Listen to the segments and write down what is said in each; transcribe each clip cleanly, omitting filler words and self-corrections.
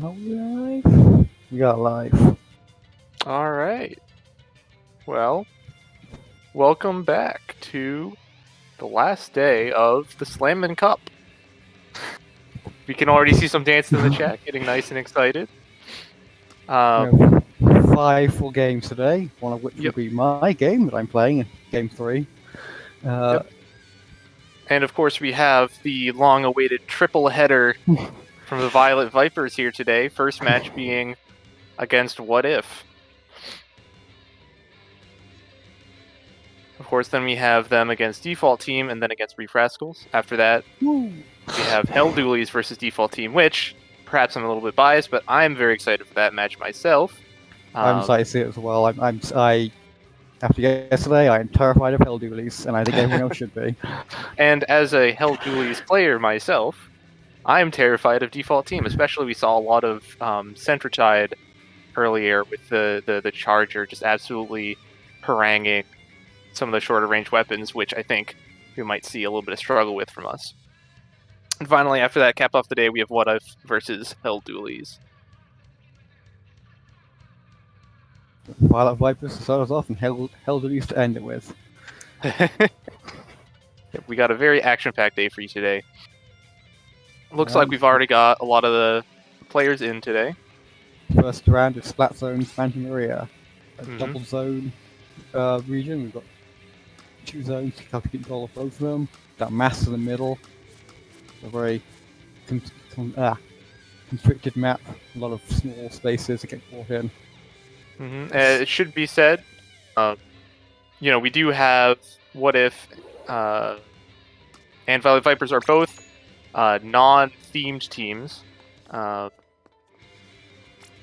Are we live? We are live. All right. Well, welcome back to the last day of the Slammin Cup. We can already see some dancing in the chat, getting nice and excited. We have 5 full games today, one of which will Yep. be my game that I'm playing, Game 3. Yep. And of course, we have the long-awaited triple header from the Violet Vipers here today. First match being against What If. Of course, then we have them against Default Team and then against Reef Rascals. After that, we have Hell Doolies versus Default Team, which perhaps I'm a little bit biased, but I'm very excited for that match myself. I'm excited to see it as well. After yesterday, I'm terrified of Hell Doolies, and I think everyone else should be. And as a Hell Doolies player myself, I'm terrified of Default Team. Especially, we saw a lot of Centratide earlier with the Charger just absolutely haranguing some of the shorter range weapons, which I think we might see a little bit of struggle with from us. And finally, after that, cap off the day, we have What If versus Hell Doolies. Violet Vipers to start us off, and Hell Doolies to end it with. We got a very action-packed day for you today. Looks like we've already got a lot of the players in today. First round is Splat Zone, Santa Maria. A double zone region. We've got 2 zones, you have to control of both of them. That mass in the middle. A very constricted map. A lot of small spaces to get caught in. It should be said, we do have What If and Violet Vipers are both non-themed teams,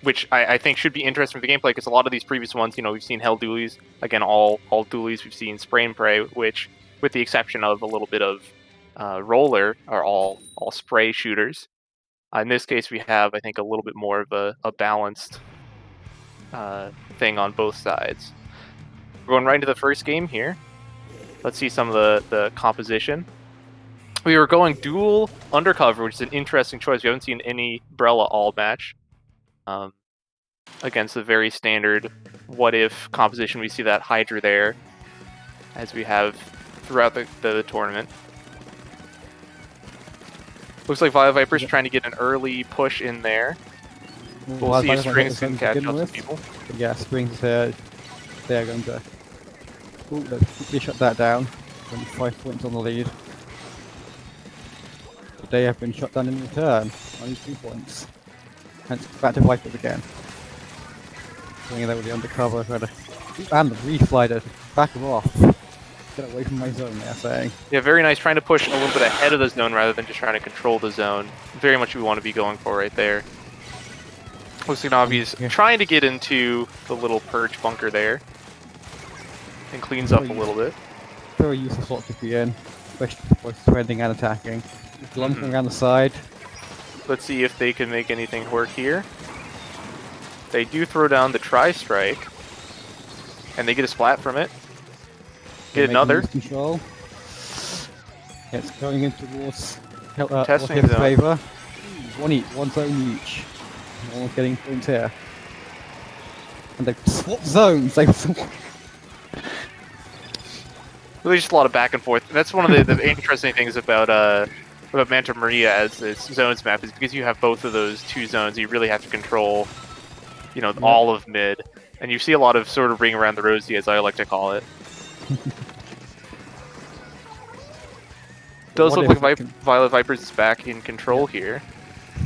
which I think should be interesting for the gameplay, because a lot of these previous ones, we've seen Hell Doolies, again, all Doolies, we've seen Spray and Pray, which, with the exception of a little bit of Roller, are all spray shooters. In this case, we have, I think, a little bit more of a balanced thing on both sides. We're going right into the first game here. Let's see some of the composition. We were going dual undercover, which is an interesting choice. We haven't seen any Brella all match against the very standard What If composition. We see that Hydra there, as we have throughout the tournament. Looks like Violet Vipers trying to get an early push in there. We'll see if Springs can catch up to people. Yeah, Springs they're going to. Ooh, they shut that down. 5 points on the lead. They have been shut down in return. Only 2 points. And it's back to Vipers again. Going there with the undercover, and the reflighter. Back them off. Get away from my zone, they're saying. Yeah, very nice. Trying to push a little bit ahead of the zone rather than just trying to control the zone. Very much what we want to be going for right there. Looks like Navi's trying to get into the little perch bunker there. And cleans up a little bit. Very useful slot to be in, especially for defending and attacking. Lunking around the side. Let's see if they can make anything work here. They do throw down the Tri-Strike. And they get a splat from it. Get another. Control. It's going in towards testing zone. Favor. One zone each. No one's getting points here. And they've swapped zones. Really just a lot of back and forth. That's one of the interesting things about Manta Maria as this zones map, is because you have both of those 2 zones, you really have to control, all of mid. And you see a lot of sort of ring around the rosy, as I like to call it. Does look like Violet Vipers is back in control here.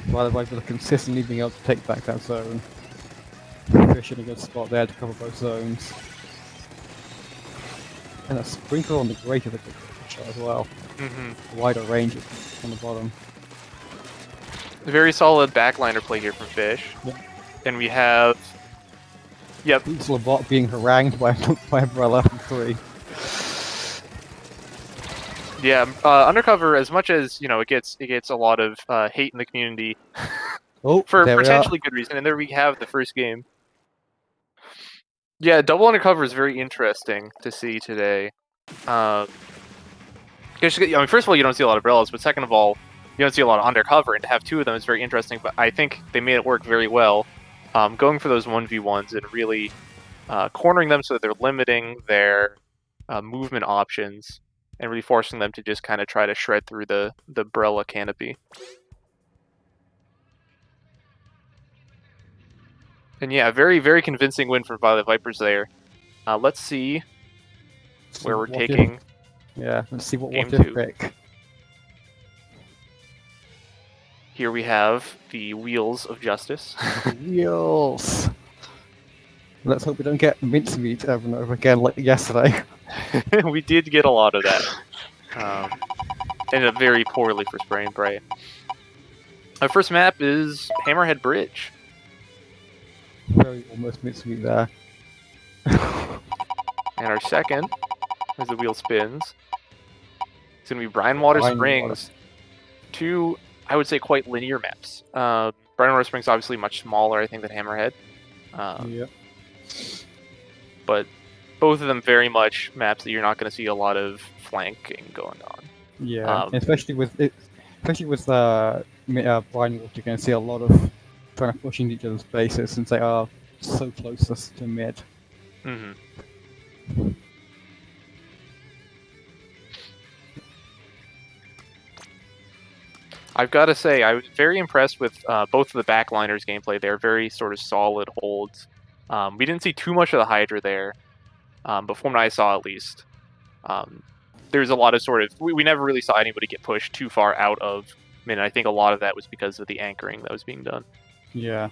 Violet Vipers are consistently being able to take back that zone. Fish in a good spot there to cover both zones. And a sprinkle on the greater the shot as well. Wider range on the bottom. Very solid backliner play here from Fish. Yep. And we have... Yep. Slabot being harangued by Umbrella from 3. Yeah, Undercover, as much as, it gets a lot of hate in the community for potentially good reason, and there we have the first game. Yeah, double Undercover is very interesting to see today. First of all, you don't see a lot of Brellas, but second of all, you don't see a lot of undercover, and to have two of them is very interesting. But I think they made it work very well, going for those 1v1s and really cornering them so that they're limiting their movement options and really forcing them to just kind of try to shred through the Brella canopy. And yeah, very, very convincing win for Violet Vipers there. Let's see where we're taking. Yeah, let's see what Game if two. pick. Here we have the Wheels of Justice. Wheels! Let's hope we don't get mincemeat over and over again like yesterday. We did get a lot of that. Ended up very poorly for Spray and Pray. Our first map is Hammerhead Bridge. Very almost mincemeat there. And our second, as the wheel spins, it's going to be Brinewater Springs. Two, I would say, quite linear maps. Brinewater Springs obviously much smaller, I think, than Hammerhead. Yep. But both of them very much maps that you're not going to see a lot of flanking going on. Yeah, especially with Brinewater, you're going to see a lot of trying to push into each other's bases since they are so close to mid. Mm-hmm. I've got to say, I was very impressed with both of the backliners' gameplay. They're very sort of solid holds. We didn't see too much of the Hydra there, but from what I saw at least, there's a lot of sort of... We never really saw anybody get pushed too far out of mid, and I think a lot of that was because of the anchoring that was being done. Yeah.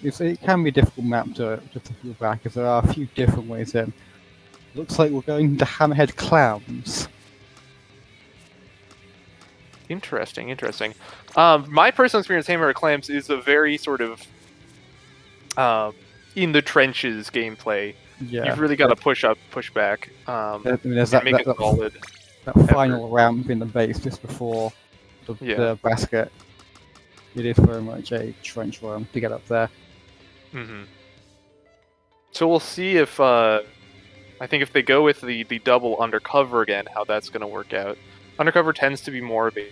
It can be a difficult map to feel back, because there are a few different ways in. Looks like we're going to Hammerhead Clowns. Interesting, interesting. My personal experience with Hammerhead Clams is a very sort of in the trenches gameplay. Yeah. You've really got to push up, push back, there's and make it solid. That final ramp in the base just before the basket. It is very much a trench run to get up there. Mm-hmm. So we'll see if I think if they go with the double undercover again, how that's going to work out. Undercover tends to be more of a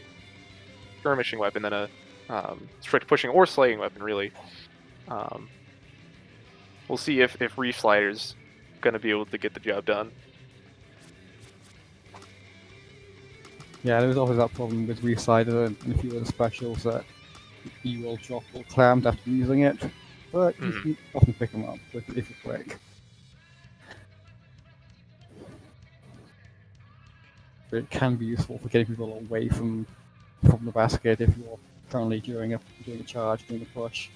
skirmishing weapon than a strict pushing or slaying weapon, really. We'll see if Reef Slider's going to be able to get the job done. Yeah, there was always that problem with Reef Slider and a few other specials that you will drop or clammed after using it, but you can often pick them up if you're quick. But it can be useful for getting people away from the basket if you're currently doing a charge, doing a push.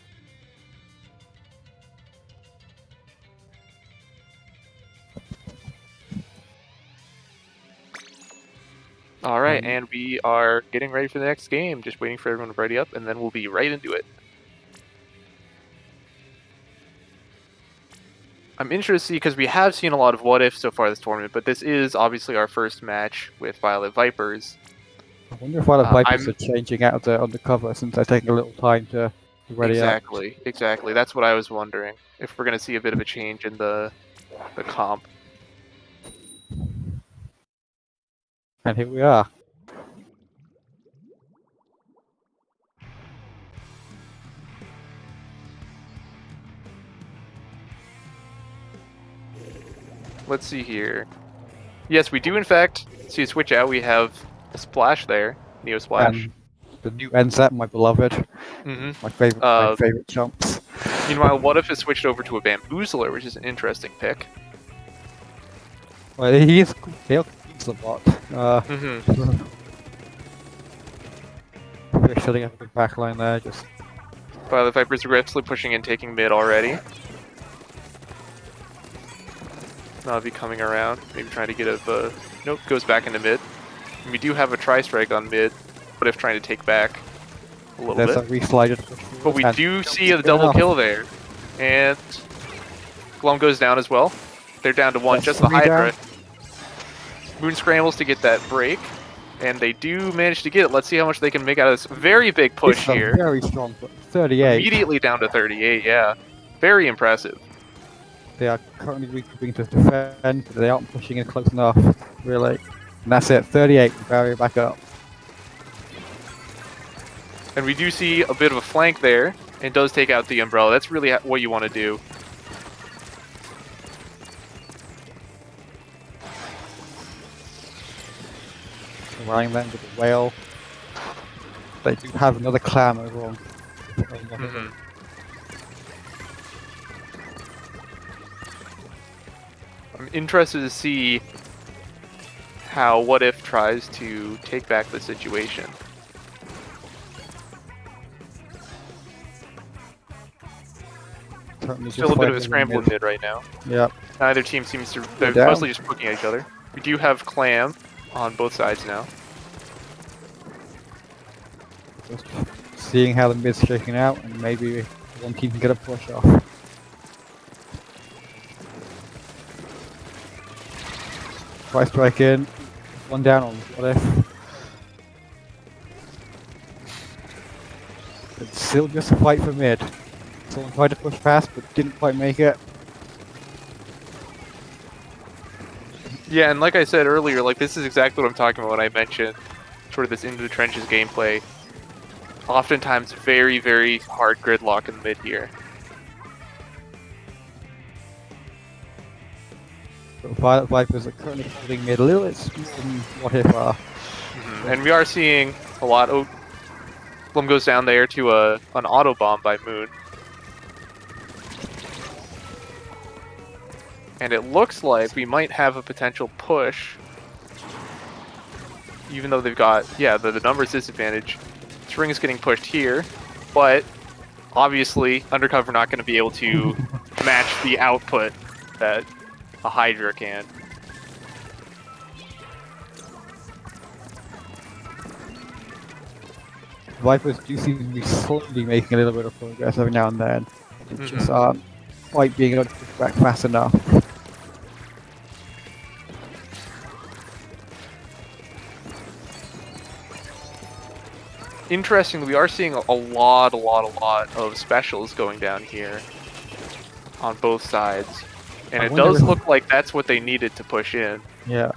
All right, and we are getting ready for the next game. Just waiting for everyone to ready up, and then we'll be right into it. I'm interested to see, because we have seen a lot of what if so far this tournament, but this is obviously our first match with Violet Vipers. I wonder if Violet Vipers are changing out of the undercover since they're taking a little time to ready up. Exactly. That's what I was wondering. If we're going to see a bit of a change in the comp. And here we are. Let's see here. Yes, we do in fact see a switch out. We have a splash there, Neo Splash. The new NZ, my beloved. My favorite chumps. Meanwhile, what if it switched over to a Bamboozler, which is an interesting pick. Well, he's a bot. We're setting up a big backline there, just... Violet Vipers aggressively pushing and taking mid already. Now be coming around, maybe trying to get a... Nope, goes back into mid. And we do have a tri-strike on mid. What if trying to take back a little bit? A re-slided. But we do see a double kill there. And Glum goes down as well. They're down to one, just the Hydra. Moon scrambles to get that break. And they do manage to get it. Let's see how much they can make out of this very big push here. Very strong, 38. Immediately down to 38, yeah. Very impressive. They are currently regrouping to defend, but they aren't pushing in close enough, really. And that's it, 38, barrier back up. And we do see a bit of a flank there. It does take out the umbrella. That's really what you want to do. Running them with the whale. They do have another clam over on. Mm-hmm. I'm interested to see how What If tries to take back the situation. Still a bit of a scramble in mid right now. Yep. Neither team seems to... They're mostly just poking at each other. We do have Clam on both sides now. Just seeing how the mid's shaking out, and maybe one team can get a push off. Try strike in. One down on What If. It's still just a fight for mid. Someone tried to push past, but didn't quite make it. Yeah, and like I said earlier, like this is exactly what I'm talking about when I mentioned sort of this into the trenches gameplay. Oftentimes very, very hard gridlock in the mid here. But Violet Vipers are currently holding mid a little bit more than What If are. And we are seeing a lot. Oh, Blum goes down there to an auto bomb by Moon. And it looks like we might have a potential push. Even though they've got, yeah, the numbers disadvantage. String is getting pushed here, but obviously Undercover not going to be able to match the output that a Hydra can. Vipers do seem to be slowly making a little bit of progress every now and then. They just aren't quite being able to push back fast enough. Interestingly, we are seeing a lot of specials going down here on both sides. And it does look like that's what they needed to push in. Yeah.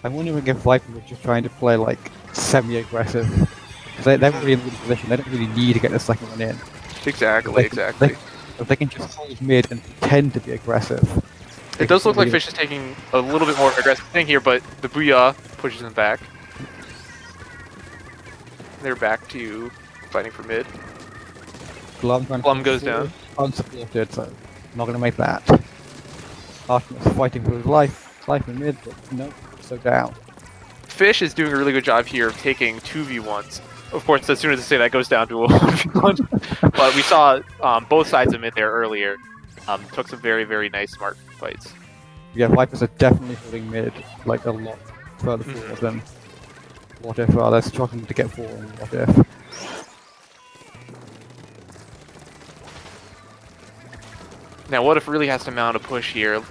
I'm wondering if Viper was just trying to play like semi-aggressive. Because they're really in a good position, they don't really need to get the second one in. Exactly, exactly. If they can just hold mid and pretend to be aggressive. It does look like Fish is taking a little bit more of an aggressive thing here, but the Booyah pushes him back. They're back to fighting for mid. Glum goes down. Unsupported, so not going to make that. Artemis fighting for his life in mid, but no, so down. Fish is doing a really good job here of taking 2v1s. Of course, as soon as I say that, goes down to a 1v1. But we saw both sides of mid there earlier. Took some very, very nice smart fights. Yeah, Vipers are definitely holding mid like a lot further forward than What If are. They're struggling to get forward on What If. Now, What If really has to mount a push here?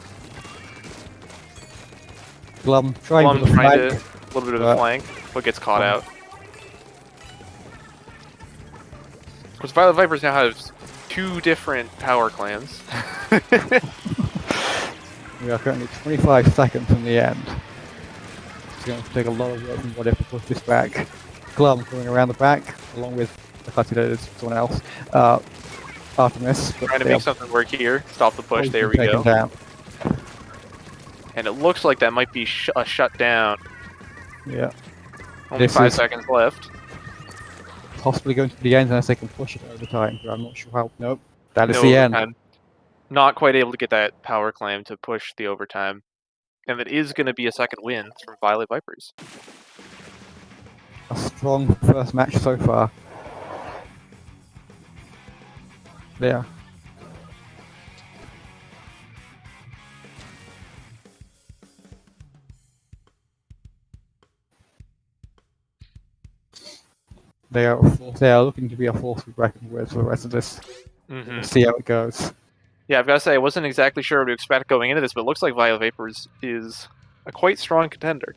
Glum trying to a little bit of a flank, but gets caught out. Because Violet Vipers now have 2 different power clans. We are currently 25 seconds from the end. It's going to take a lot of work from What If to push this back. Glum coming around the back, along with someone else. Artemis. Trying to make something work here. Stop the push. There we go. Down. And it looks like that might be a shutdown. Yeah. Only 5 seconds left. Possibly going to the end unless they can push it over time, but I'm not sure how. Nope. That is the end. Not quite able to get that power claim to push the overtime. And it is going to be a second win from Violet Vipers. A strong first match so far. There. They are looking to be a force to be reckoned with for the rest of this. We'll see how it goes. Yeah, I've got to say, I wasn't exactly sure what to expect going into this, but it looks like Violet Vipers is a quite strong contender.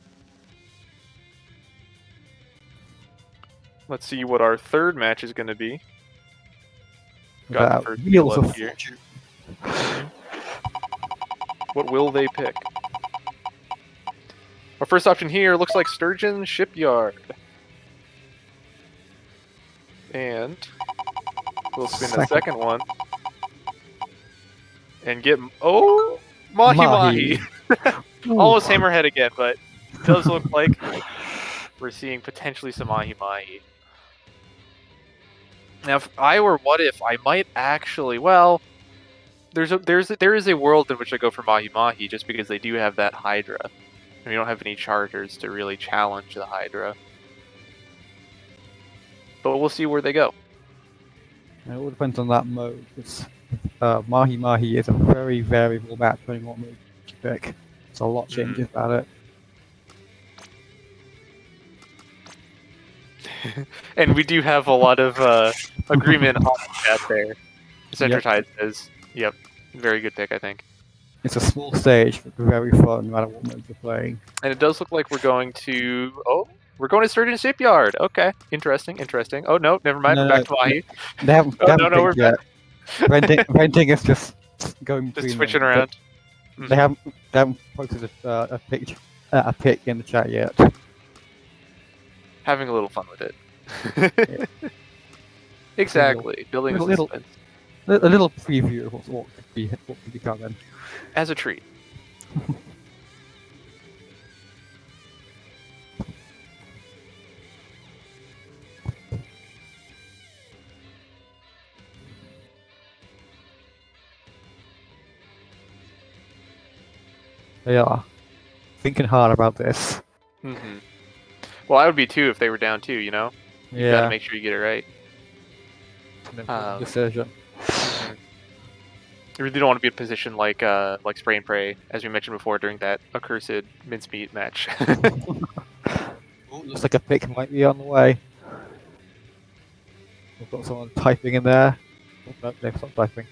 Let's see what our third match is going to be. Got Wheels of Fortune. What will they pick? Our first option here looks like Sturgeon Shipyard. And we'll spin the second one. And get... Oh! Mahi Mahi! Almost Hammerhead again, but it does look like we're seeing potentially some Mahi Mahi. Now, if I were What If, I might actually... Well, there is a world in which I go for Mahi Mahi just because they do have that Hydra. And we don't have any charters to really challenge the Hydra. But we'll see where they go. It all depends on that mode. It's, Mahi Mahi is a very variable map depending on what mode you pick. There's a lot changes about it. And we do have a lot of agreement on that there. Centra Tide says, yep, very good pick, I think. It's a small stage, but very fun no matter what mode you're playing. And it does look like we're going to... Oh, we're going to Sturgeon Shipyard. Okay, interesting, interesting. Oh, no, never mind, we're back to Mahi. They haven't, we're yet. Renting is just going between just switching them, around. They haven't posted a pic in the chat yet. Having a little fun with it. Exactly, building a little preview of what could be coming. As a treat. They are thinking hard about this. Well, I would be too if they were down 2, you know? You gotta make sure you get it right. An important decision. You really don't want to be in a position like Spray and Pray, as we mentioned before during that accursed mincemeat match. Looks like a pick might be on the way. We've got someone typing in there. Oh, no, they've stopped typing.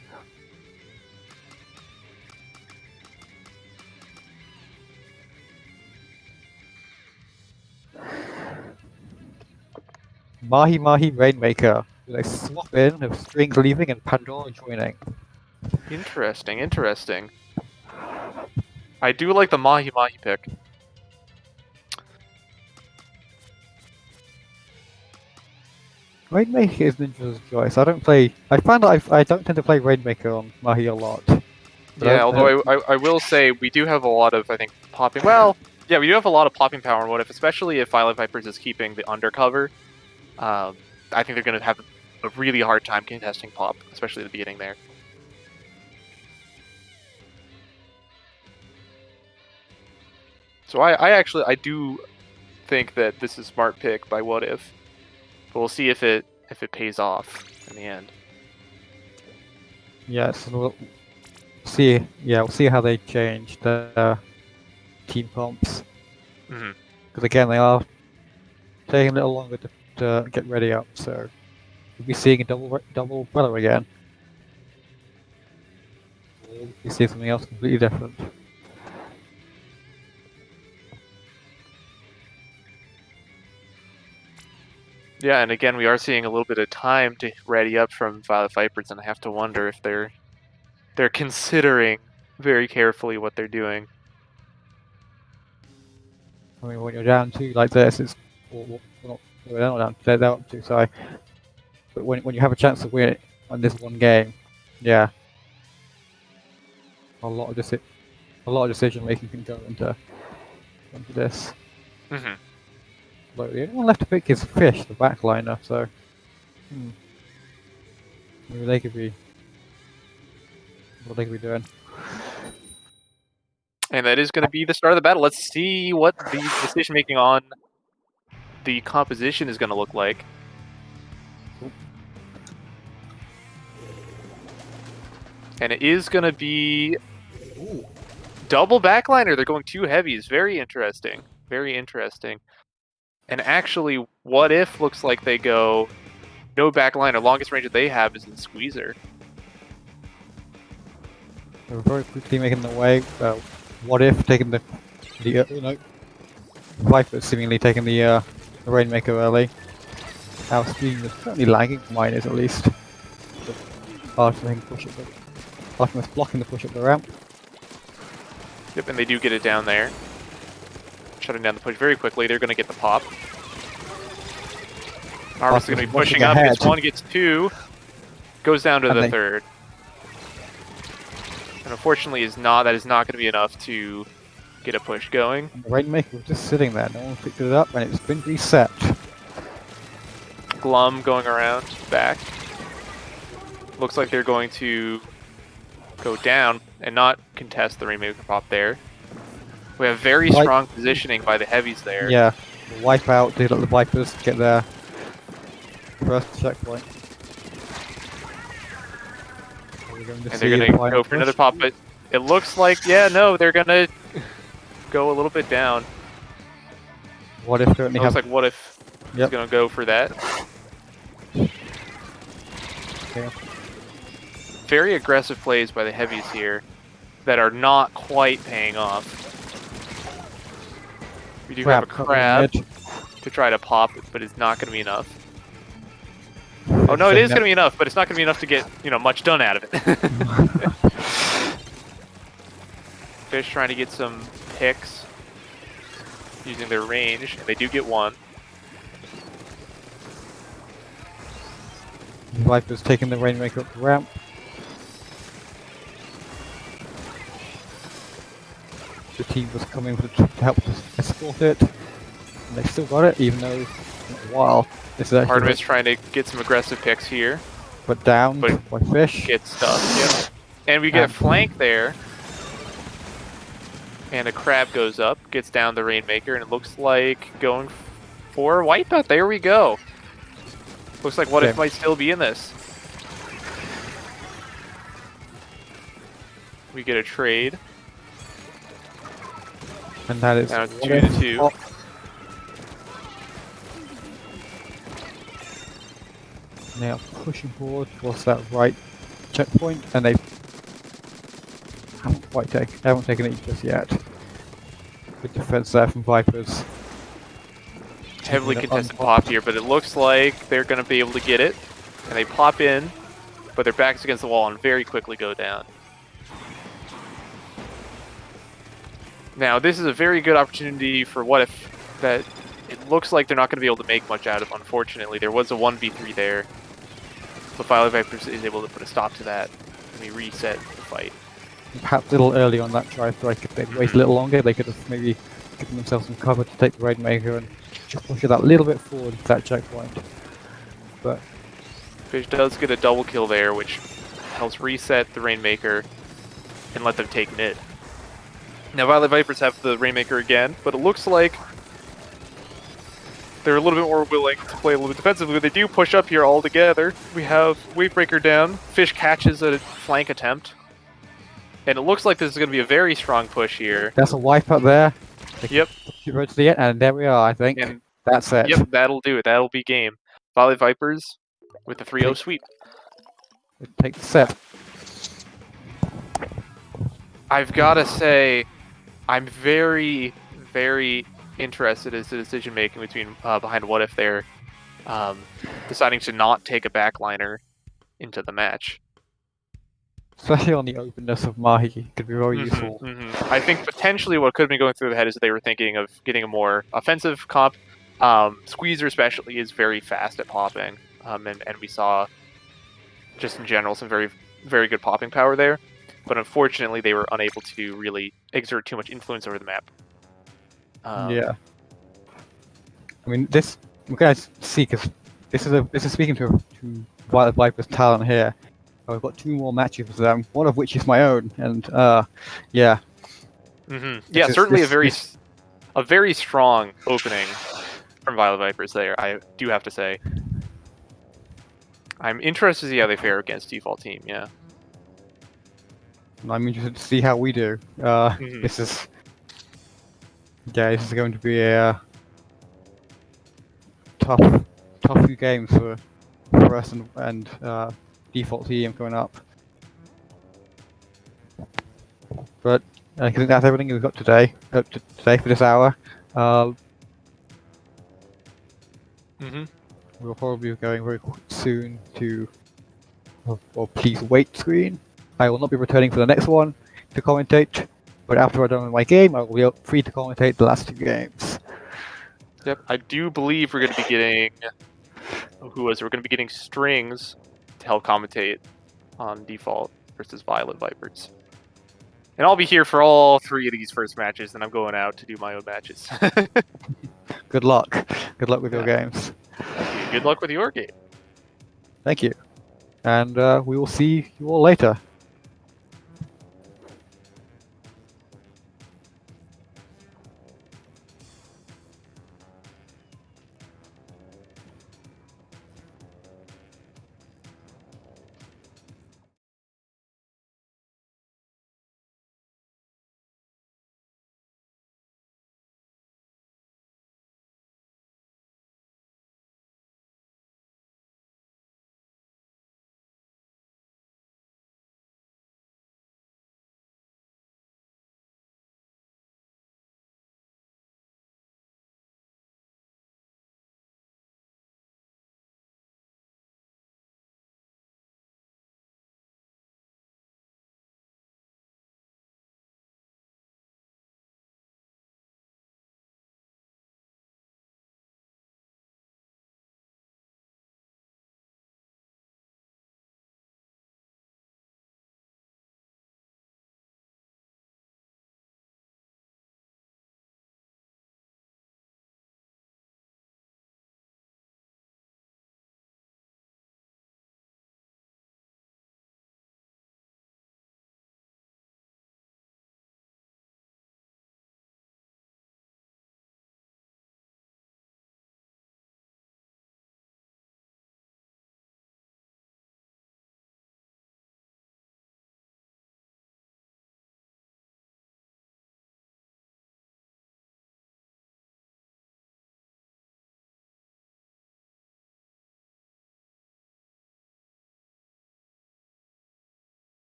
Mahi Mahi Rainmaker. They swap in of Strings leaving and Pandora joining. Interesting, interesting. I do like the Mahi Mahi pick. Rainmaker is Ninja's choice. I find that I don't tend to play Rainmaker on Mahi a lot. Yeah, although I will say we do have a lot of, I think, popping... Well, yeah, we do have a lot of popping power in What If, especially if Violet Vipers is keeping the undercover. I think they're going to have a really hard time contesting pop, especially at the beginning there. So I do think that this is a smart pick by What If, but we'll see if it pays off in the end. Yes, we'll see. Yeah, we'll see how they change the team comps. Because again, they are taking a little longer to get ready up, so we'll be seeing a double brother again. We'll be seeing something else completely different. Yeah, and again, we are seeing a little bit of time to ready up from Violet Vipers, and I have to wonder if they're considering very carefully what they're doing. I mean, when you're down 2 like this, it's they're not down. They're up 2, sorry. But when you have a chance to win it on this one game, yeah, a lot of decision making can go into this. But the only one left to pick is Fish, the backliner, so maybe they could be what they could be doing. And that is going to be the start of the battle. Let's see what the decision making on the composition is going to look like. And it is going to be double backliner. They're going 2 heavies. Very interesting. Very interesting. And actually, What If looks like they go no backliner. Longest range that they have is in Squeezer. They're very quickly making their way. What If taking the Vipers seemingly taking the Rainmaker early. Our stream is currently lagging. Mine is at least. Alchemist blocking the push up the ramp. Yep, and they do get it down there. Shutting down the push very quickly. They're going to get the pop. Harvest is going to be rushing pushing up. Gets ahead. 1, gets 2. Goes down to And the they- 3rd. And unfortunately, that is not going to be enough to get a push going. And the Rainmaker was just sitting there. No one picked it up, and it's been reset. Glum going around back. Looks like they're going to go down and not contest the Rainmaker pop there. We have very strong positioning by the heavies there. Yeah, we'll wipe out. They let the Vipers get their first checkpoint. And they're going to go for another pop, but it looks like, yeah, no, they're going to go a little bit down. What if currently It looks like What If Yep. is going to go for that. Yeah. Very aggressive plays by the heavies here that are not quite paying off. We do have a crab to try to pop it, but it's not going to be enough. Oh no, it is going to be enough, but it's not going to be enough to get, much done out of it. Fish trying to get some picks using their range, and they do get 1. Viper's taking the Rainmaker up the ramp. The team was coming to help escort it, and they still got it, even though it's been a while. This is actually Artemis trying to get some aggressive picks here. But down by Fish. Get stuff, yep. And we get a flank there. And a crab goes up, gets down the Rainmaker, and it looks like going for a wipeout. There we go. Looks like What If might still be in this. We get a trade. And that is now 2-2. Oh. They are pushing forward towards that right checkpoint, and they haven't taken it just yet. Good defense there from Vipers. Heavily contested pop here, but it looks like they're going to be able to get it. And they pop in, but their backs against the wall and very quickly go down. Now, this is a very good opportunity for What If that it looks like they're not going to be able to make much out of, unfortunately. There was a 1v3 there, but Violet Vipers is able to put a stop to that, and we reset the fight. Perhaps a little early on that try strike. If they'd waited a little longer, they could have maybe given themselves some cover to take the Rainmaker and just push it that little bit forward to that checkpoint. But Fish does get a double kill there, which helps reset the Rainmaker and let them take mid. Now Violet Vipers have the Rainmaker again, but it looks like they're a little bit more willing to play a little bit defensively. They do push up here all together. We have Wavebreaker down. Fish catches a flank attempt. And it looks like this is going to be a very strong push here. that's a wipe up there. Yep. Right to the end, and there we are, I think. And that's it. yep, that'll do it. That'll be game. Violet Vipers with the 3-0 sweep. Take the set. I've got to say, I'm very, very interested as the decision making between behind What If they're deciding to not take a backliner into the match. Especially on the openness of Mahi, could be very useful. I think potentially what could have been going through the head is that they were thinking of getting a more offensive comp. Squeezer especially is very fast at popping, and we saw just in general some very, very good popping power there. But unfortunately, they were unable to really exert too much influence over the map. Yeah. I mean, this we guys see because this is speaking to Violet Viper's talent here. I've got 2 more matches with them, one of which is my own, and yeah. Yeah, certainly a very strong opening from Violet Vipers there. I do have to say. I'm interested to see how they fare against Default Team. Yeah. I'm interested to see how we do. This is going to be a tough few games for us and Default Team coming up. But I think that's everything we've got today for this hour. We'll probably be going very soon to Please Wait screen. I will not be returning for the next one to commentate, but after I'm done with my game, I will be free to commentate the last 2 games. Yep, I do believe we're going to be getting who is we're going to be getting Strings to help commentate on default versus Violet Vipers. And I'll be here for all 3 of these first matches, and I'm going out to do my own matches. Good luck. Good luck with your Yeah. games. Thank you. Good luck with your game. Thank you. And we will see you all later.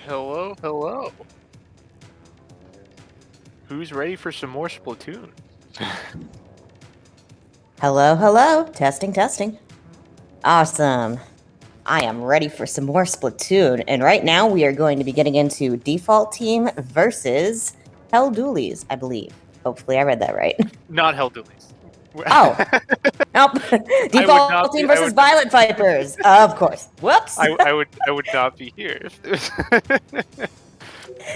Hello, hello. Who's ready for some more Splatoon? Hello, hello. Testing, testing. Awesome. I am ready for some more Splatoon. And right now we are going to be getting into Default Team versus Hell Dualies, I believe. Hopefully I read that right. Not Hell Dualies. Oh. Nope. Default Team versus Violet Vipers. Of course. Whoops. I would not be here.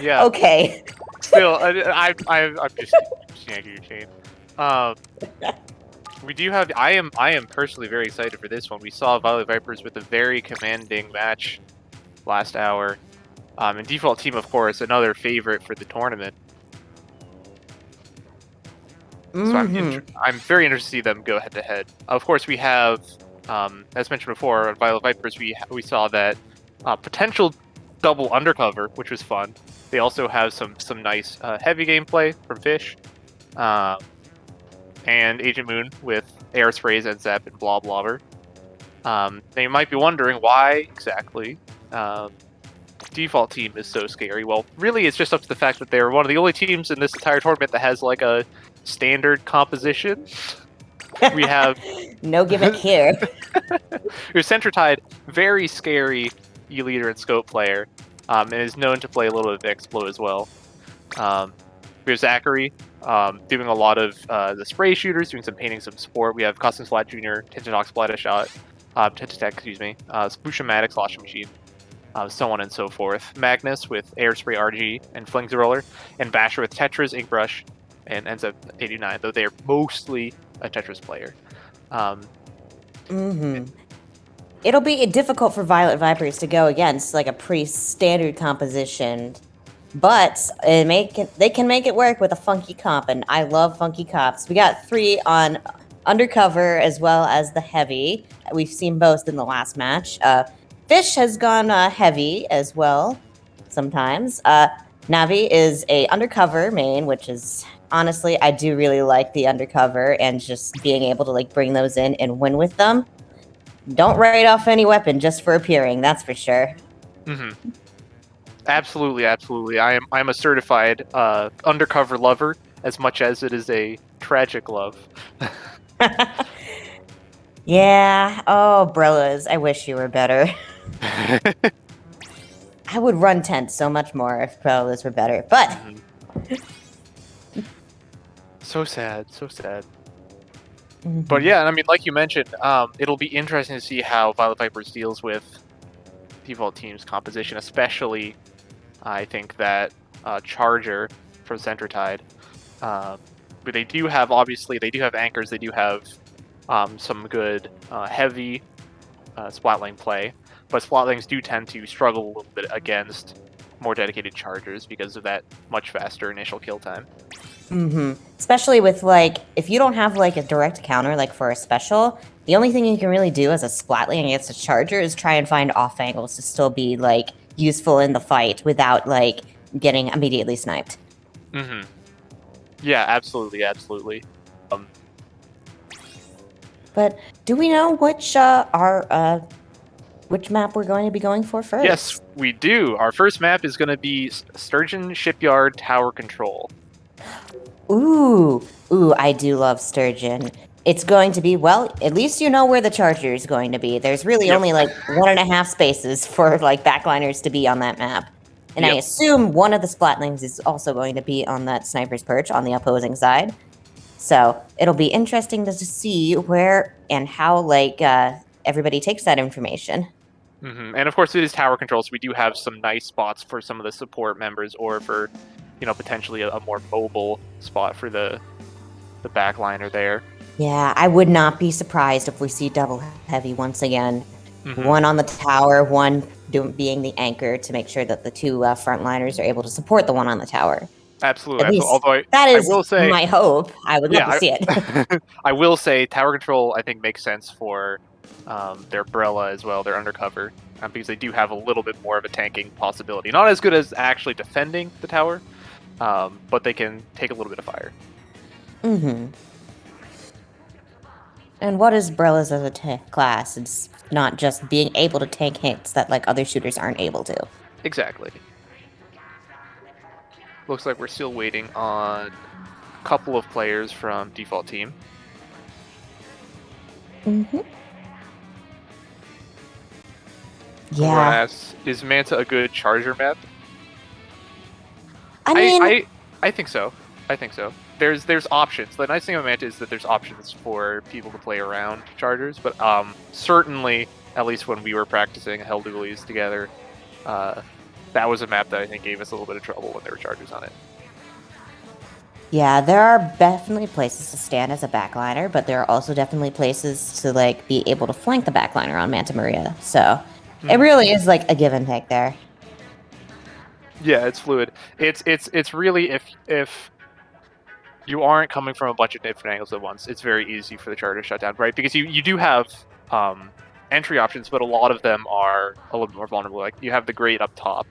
Yeah. Okay. Still, I'm just yanking your chain. We do have. I am personally very excited for this one. We saw Violet Vipers with a very commanding match last hour. And Default Team, of course, another favorite for the tournament. So I'm very interested to see them go head to head. Of course, we have, as mentioned before, on Violet Vipers, we saw that potential double undercover, which was fun. They also have some nice heavy gameplay from Fish, and Agent Moon with air sprays and Zap and blah blobber. They might be wondering why exactly Default Team is so scary. Well, really, it's just up to the fact that they're one of the only teams in this entire tournament that has like a standard composition. We have no gimmick here. Your Centratide, very scary E-leader and scope player, and is known to play a little bit of Explo as well. We have Zachary doing a lot of the spray shooters, doing some painting, some support. We have Custom Splat Jr., Tintanox Splatter Shot, Tentatek, Splushamatic Sloshing Machine, so on and so forth. Magnus with Air Spray RG and Flings Roller, and Basher with Tetris, Ink Brush, and ends up 89, though they are mostly a Tetris player. It'll be difficult for Violet Vipers to go against like a pretty standard composition, but they can make it work with a funky comp, and I love funky comps. We got 3 on Undercover as well as the Heavy. We've seen both in the last match. Fish has gone Heavy as well sometimes. Navi is a Undercover main, which is honestly, I do really like the Undercover and just being able to like bring those in and win with them. Don't write off any weapon just for appearing, that's for sure. Absolutely, absolutely. I'm a certified Undercover lover, as much as it is a tragic love. Yeah. Oh, Brellas, I wish you were better. I would run tent so much more if Brellas were better, but... So sad, so sad. But yeah, I mean, like you mentioned, it'll be interesting to see how Violet Vipers deals with Default Team's composition, especially, I think, that Charger from Centratide. But they do have, obviously, they do have anchors, they do have some good heavy Splatling play, but Splatlings do tend to struggle a little bit against more dedicated Chargers because of that much faster initial kill time. Especially with, like, if you don't have, like, a direct counter, like, for a special, the only thing you can really do as a Splatling against a Charger is try and find off angles to still be, like, useful in the fight without, like, getting immediately sniped. Yeah, absolutely, absolutely. But do we know which which map we're going to be going for first? Yes, we do. Our first map is going to be Sturgeon Shipyard Tower Control. Ooh, I do love Sturgeon. It's going to be, well, at least you know where the Charger is going to be. There's really only like 1.5 spaces for like backliners to be on that map. And I assume one of the Splatlings is also going to be on that Sniper's Perch on the opposing side. So it'll be interesting to see where and how like everybody takes that information. And of course it is tower control, so we do have some nice spots for some of the support members, or for, you know, potentially a more mobile spot for the backliner there. Yeah, I would not be surprised if we see double heavy once again. One on the tower, one being the anchor to make sure that the 2 frontliners are able to support the one on the tower. Absolutely. Although that is I will say, my hope. I would love to see it. I will say tower control, I think, makes sense for their Brella as well, their undercover, because they do have a little bit more of a tanking possibility. Not as good as actually defending the tower, but they can take a little bit of fire. And what is Brella's as a class? It's not just being able to tank hits that like other shooters aren't able to. Exactly. looks like we're still waiting on a couple of players from default team. Mm-hmm. Someone Yeah. asks, is Manta a good charger map? I mean, I think so. I think so. There's options. The nice thing about Manta is that there's options for people to play around chargers, but certainly, at least when we were practicing Hell Dualies together, that was a map that I think gave us a little bit of trouble when there were chargers on it. yeah, there are definitely places to stand as a backliner, but there are also definitely places to like be able to flank the backliner on Manta Maria. So it really is like a give and take there. Yeah, it's fluid. It's really if you aren't coming from a bunch of different angles at once, it's very easy for the charger to shut down, right? Because you do have entry options, but a lot of them are a little bit more vulnerable. Like you have the grate up top,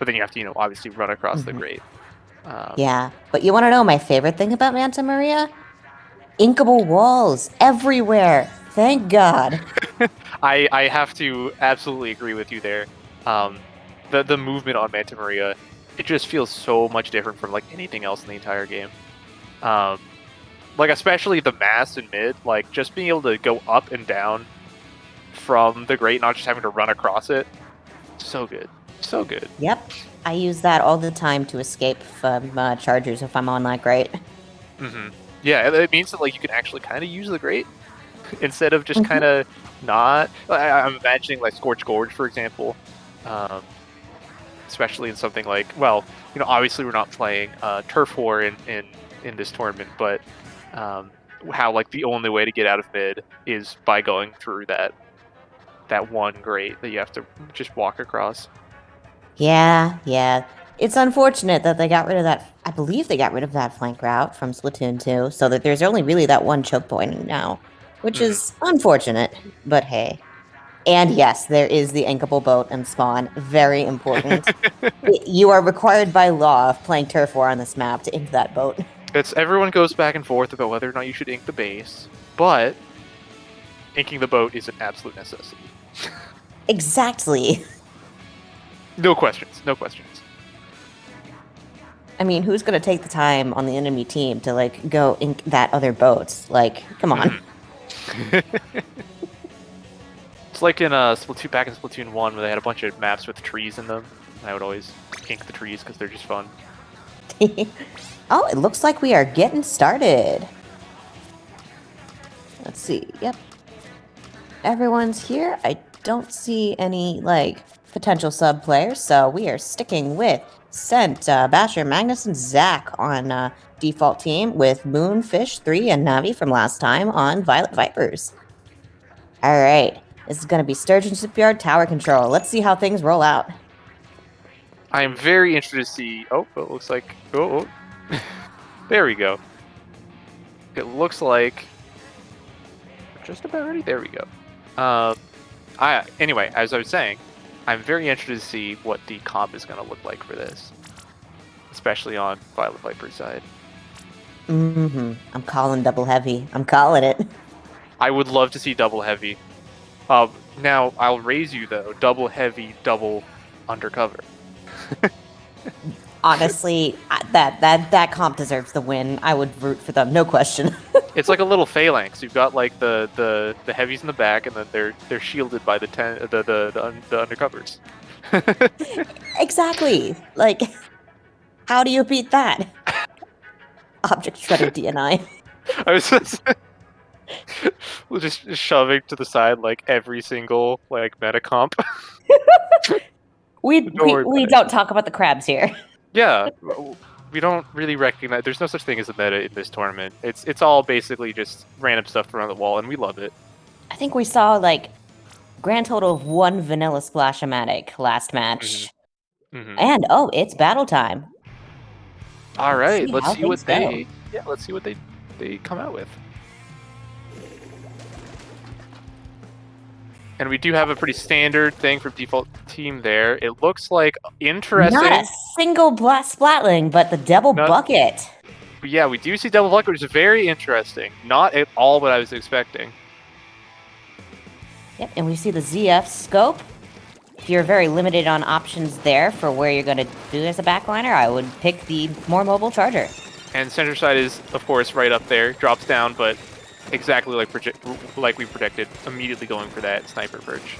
but then you have to obviously run across the grate. Yeah, but you want to know my favorite thing about Manta Maria? Inkable walls everywhere. Thank God. I have to absolutely agree with you there. The movement on Manta Maria, it just feels so much different from like anything else in the entire game. Like especially the mass and mid, like just being able to go up and down from the grate, not just having to run across it. So good, so good. Yep, I use that all the time to escape from chargers if I'm on that grate. Yeah, it means that like you can actually kind of use the grate instead of just kind of not. I'm imagining like Scorch Gorge, for example, especially in something like, well, obviously we're not playing Turf War in this tournament, but how like the only way to get out of mid is by going through that one grate that you have to just walk across. Yeah. It's unfortunate that they got rid of that. I believe they got rid of that flank route from Splatoon 2, so that there's only really that one choke point now, which is unfortunate, but hey. And yes, there is the inkable boat and spawn. Very important. You are required by law of playing Turf War on this map to ink that boat. Everyone goes back and forth about whether or not you should ink the base, but inking the boat is an absolute necessity. Exactly. No questions. I mean, who's going to take the time on the enemy team to, like, go ink that other boat? Like, come on. It's like in Splatoon, back in Splatoon 1, where they had a bunch of maps with trees in them. I would always ink the trees because they're just fun. Oh, it looks like we are getting started. Let's see. Yep. Everyone's here. I don't see any, like, potential sub players, so we are sticking with Scent, Basher, Magnus, and Zach on default team with Moonfish 3 and Navi from last time on Violet Vipers. All right. This is going to be Sturgeon Shipyard Tower Control. Let's see how things roll out. I am very interested to see... Oh, it looks like... Oh. There we go. It looks like... We're just about ready. There we go. Anyway, as I was saying, I'm very interested to see what the comp is going to look like for this. Especially on Violet Viper's side. I'm calling double heavy. I'm calling it. I would love to see double heavy. Now, I'll raise you, though. Double heavy, double undercover. Honestly, that comp deserves the win. I would root for them, no question. It's like a little phalanx. You've got like the heavies in the back, and then they're shielded by the undercovers. Exactly. Like, how do you beat that? Object Shredder DNI. I was just shoving to the side like every single like meta comp. We don't talk about the crabs here. Yeah, we don't really recognize. There's no such thing as a meta in this tournament. It's all basically just random stuff thrown on the wall, and we love it. I think we saw like grand total of 1 vanilla splash-o-matic last match. And it's battle time. All right, let's see what they come out with. And we do have a pretty standard thing for default team there. It looks like interesting. Not a single splatling, but the double bucket. But yeah, we do see double bucket, which is very interesting. Not at all what I was expecting. Yep, and we see the ZF scope. if you're very limited on options there for where you're going to do as a backliner, I would pick the more mobile charger. And center side is, of course, right up there. Drops down, but exactly like we predicted, immediately going for that sniper perch.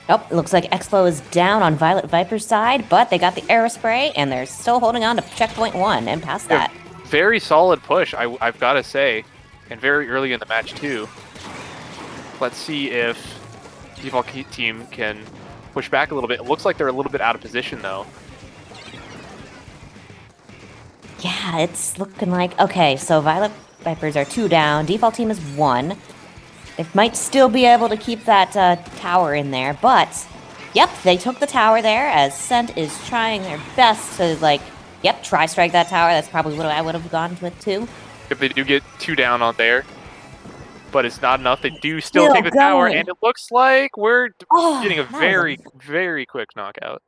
Oh, it looks like Expo is down on Violet Viper's side, but they got the Aerospray, and they're still holding on to checkpoint 1 and past that. Very solid push, I've got to say, and very early in the match, too. Let's see if Default Team can push back a little bit. It looks like they're a little bit out of position, though. Yeah, it's looking like... Okay, so Violet Vipers are 2 down. Default Team is 1. They might still be able to keep that tower in there, but... Yep, they took the tower there, as Scent is trying their best to, like... Yep, try strike that tower. That's probably what I would have gone with, too. If they do get 2 down on there, but it's not enough, they do still take the tower, and it looks like we're getting a very, very quick knockout.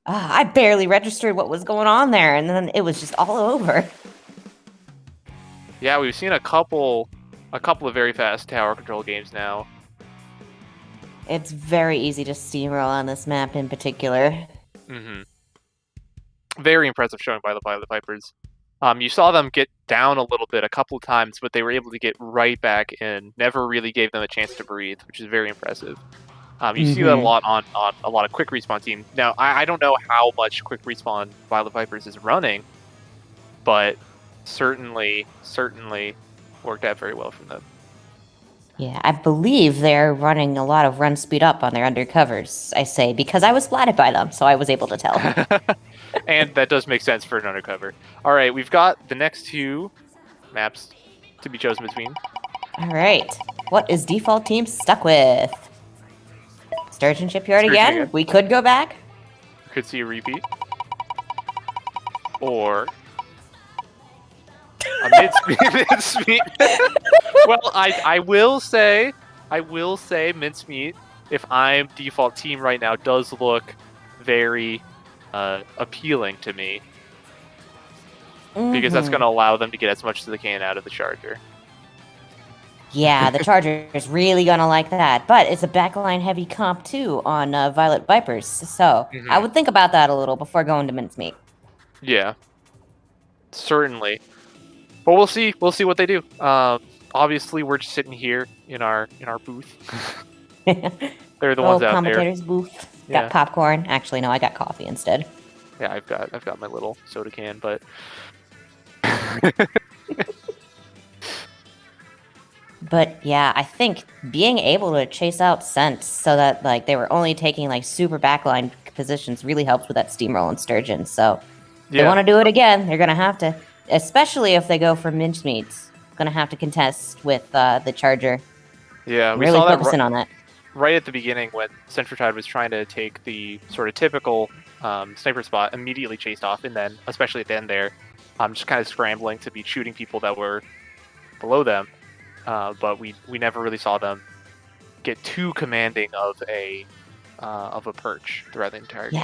I barely registered what was going on there, and then it was just all over. Yeah, we've seen a couple of very fast tower control games now. It's very easy to steamroll on this map in particular. Mm-hmm. Very impressive showing by the Violet Vipers. You saw them get down a little bit a couple of times, but they were able to get right back in. Never really gave them a chance to breathe, which is very impressive. You see that a lot on a lot of quick respawn teams. Now, I don't know how much quick respawn Violet Vipers is running, but certainly worked out very well from them. Yeah, I believe they're running a lot of run speed up on their undercovers, I say, because I was splatted by them, so I was able to tell. And that does make sense for an undercover. All right, we've got the next 2 maps to be chosen between. All right, what is Default Team stuck with? Sturgeon Shipyard again? We could go back. Could see a repeat. Or a mincemeat. Well, I will say mincemeat, if I'm Default Team right now, does look very appealing to me. Because that's going to allow them to get as much as they can out of the charger. Yeah, the charger is really going to like that. But it's a backline heavy comp too on Violet Vipers. So I would think about that a little before going to mincemeat. Yeah, certainly. But we'll see. We'll see what they do. Obviously, we're just sitting here in our booth. They're the ones out commentator's there. Booth. Got popcorn. Actually, no, I got coffee instead. Yeah, I've got my little soda can, but But yeah, I think being able to chase out Scent so that like they were only taking like super backline positions really helps with that steamroll and Sturgeon. So if they want to do it again, they're gonna have to, especially if they go for mincemeats, gonna have to contest with the charger. Yeah, we really saw focusing on that. Right at the beginning when Centrotide was trying to take the sort of typical sniper spot, immediately chased off, and then especially at the end there, just kind of scrambling to be shooting people that were below them. But we never really saw them get too commanding of a perch throughout the entire game.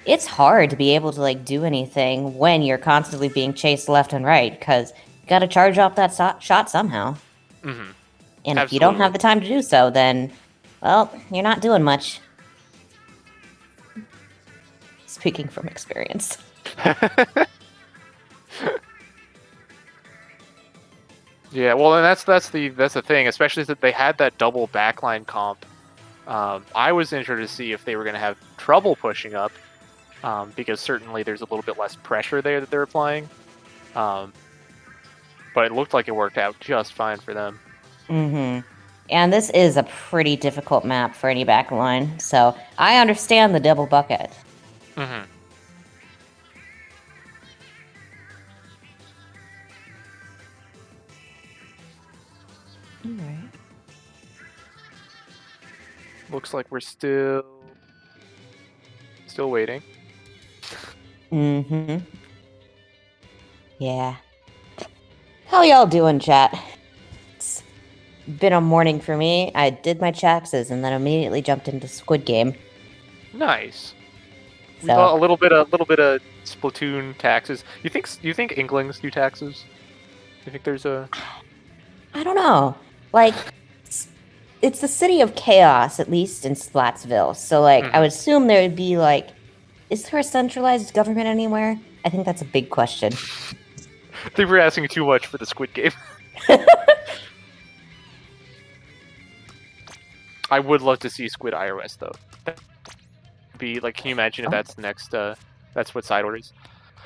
It's hard to be able to like do anything when you're constantly being chased left and right because you got to charge off that shot somehow. Mm-hmm. And if you don't have the time to do so, then well, you're not doing much. Speaking from experience. Yeah, well, and that's the thing, especially that they had that double backline comp. I was interested to see if they were going to have trouble pushing up, because certainly there's a little bit less pressure there that they're applying. But it looked like it worked out just fine for them. Mm-hmm. And this is a pretty difficult map for any backline, so I understand the double bucket. Mm-hmm. Alright. Looks like we're still waiting. Mm-hmm. Yeah. How y'all doing, chat? It's been a morning for me. I did my taxes and then immediately jumped into Squid Game. Nice. We So got a little bit of Splatoon taxes. You think Inklings do taxes? You think there's a? I don't know. Like it's the city of chaos, at least in Splatsville. So, like, I would assume there would be, like, is there a centralized government anywhere? I think that's a big question. I think we're asking too much for the Squid Game. I would love to see Squid iOS though. That'd be like, can you imagine if that's the next? That's what side orders.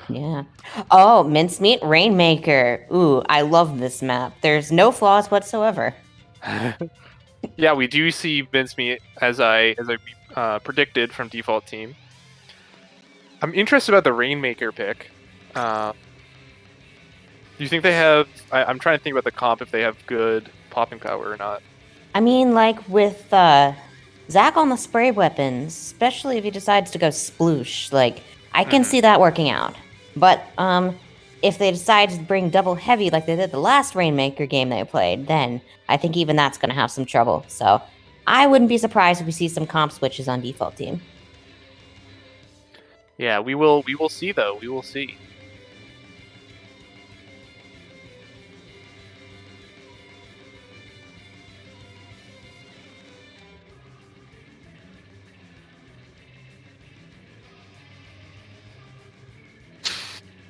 Yeah. Oh, Mincemeat Rainmaker. Ooh, I love this map. There's no flaws whatsoever. Yeah, we do see Mincemeat as I predicted from default team. I'm interested about the Rainmaker pick. Do you think they have? I'm trying to think about the comp if they have good popping power or not. I mean, like with Zach on the spray weapons, especially if he decides to go sploosh, like I can see that working out. But if they decide to bring double heavy like they did the last Rainmaker game they played, then I think even that's going to have some trouble. So I wouldn't be surprised if we see some comp switches on default team. Yeah, we will see though. We will see.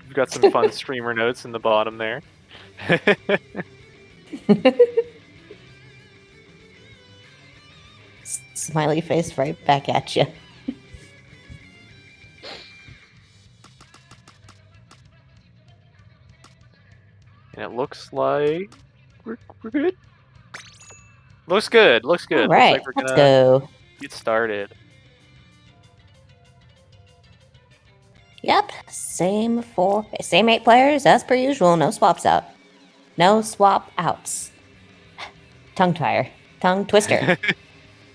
We've got some fun streamer notes in the bottom there. Smiley face right back at you. And it looks like we're good. Looks good. Looks good. All right, looks like we're let's gonna go. get started. Yep, same 8 players as per usual. No swaps out. No swap outs. Tongue twister.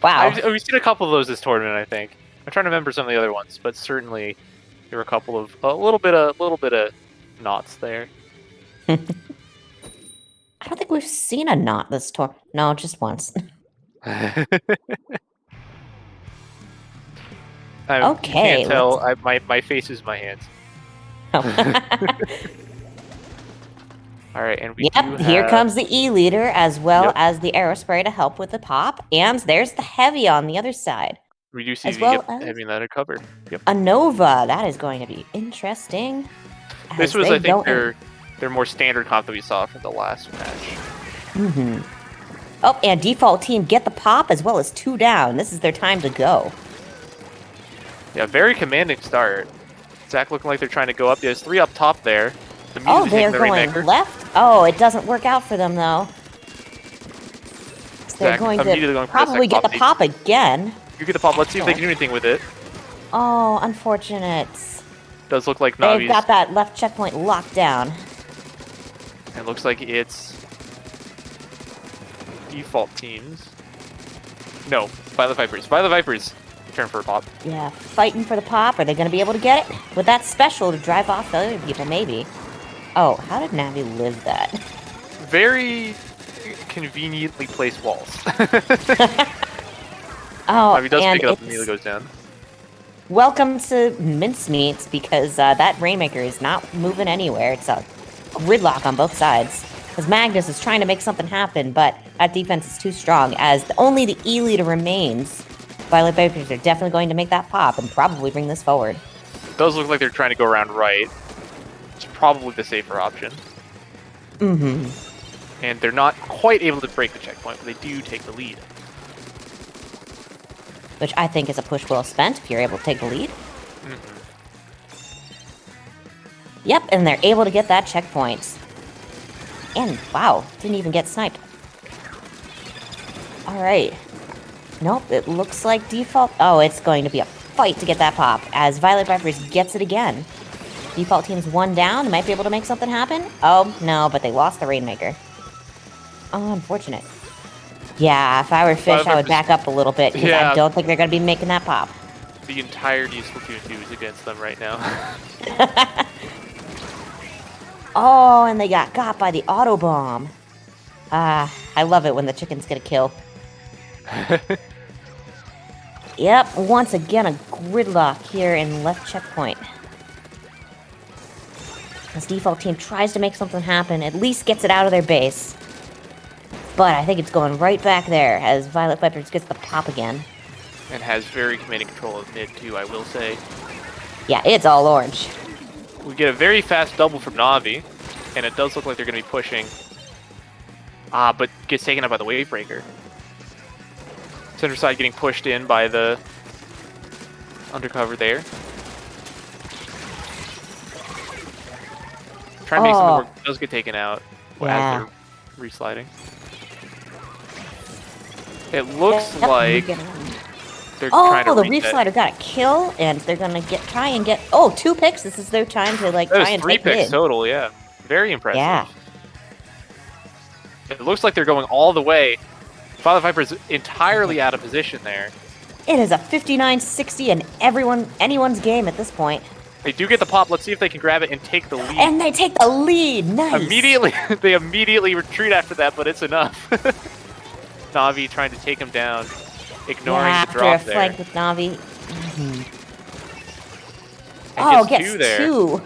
Wow. We've seen a couple of those this tournament, I think. I'm trying to remember some of the other ones, but certainly there were a little bit of knots there. I don't think we've seen a knot this tour. No, just once. Okay, You can't tell. My face is my hands. All right, and we Yep, here comes the E-Leader as well as the Aerospray to help with the pop. And there's the Heavy on the other side. We do see as the well Heavy in that cover. Yep. A Nova. That is going to be interesting. This was, I think, their more standard comp that we saw from the last match. Oh, and default team get the pop as well as 2 down. This is their time to go. Yeah, very commanding start. Zach looking like they're trying to go up. There's 3 up top there. Oh, they're going left? Oh, it doesn't work out for them, though. So they're going to probably get the pop again. You get the pop. Let's see if they can do anything with it. Oh, unfortunate. Does look like Navi's... They've got that left checkpoint locked down. It looks like it's... default teams. No, Violet Vipers. Violet Vipers. Turn for a pop. Yeah, fighting for the pop. Are they going to be able to get it? With that special to drive off the other people, maybe. Oh, how did Navi live that? Very conveniently placed walls. Oh, Navi does pick it up and immediately goes down. Welcome to Mincemeats, because that Rainmaker is not moving anywhere. It's a gridlock on both sides. Because Magnus is trying to make something happen, but that defense is too strong, as only the E-Leader remains. Violet Vipers are definitely going to make that pop and probably bring this forward. It does look like they're trying to go around right. It's probably the safer option. And they're not quite able to break the checkpoint, but they do take the lead. Which I think is a push well spent if you're able to take the lead. Yep, and they're able to get that checkpoint. And, wow, didn't even get sniped. Alright. Nope, it looks like default... Oh, it's going to be a fight to get that pop, as Violet Vipers gets it again. Default team's 1 down. They might be able to make something happen. Oh, no, but they lost the Rainmaker. Oh, unfortunate. Yeah, if I were Fish, I would back up a little bit, because I don't think they're going to be making that pop. The entirety of Splatoon 2 is against them right now. Oh, and they got by the auto bomb. I love it when the chickens get a kill. Yep, once again a gridlock here in left checkpoint. This default team tries to make something happen, at least gets it out of their base. But I think it's going right back there as Violet Vipers gets the pop again. And has very commanding control of mid, too, I will say. Yeah, it's all orange. We get a very fast double from Navi, and it does look like they're going to be pushing. But gets taken out by the Wave Breaker. Center side getting pushed in by the undercover there. Trying to make something work. Does get taken out as they're resliding. It looks like they're trying to the reset. Reef Slider got a kill, and they're gonna try and get 2 picks. This is their time to like try and 3 take picks mid. total, yeah. Very impressive. Yeah. It looks like they're going all the way. Violet Viper's entirely out of position there. It is a 59-60 in anyone's game at this point. They do get the pop. Let's see if they can grab it and take the lead. And they take the lead. Nice. They immediately retreat after that, but it's enough. Navi trying to take him down, ignoring the drop after a flank with Navi. Gets gets 2.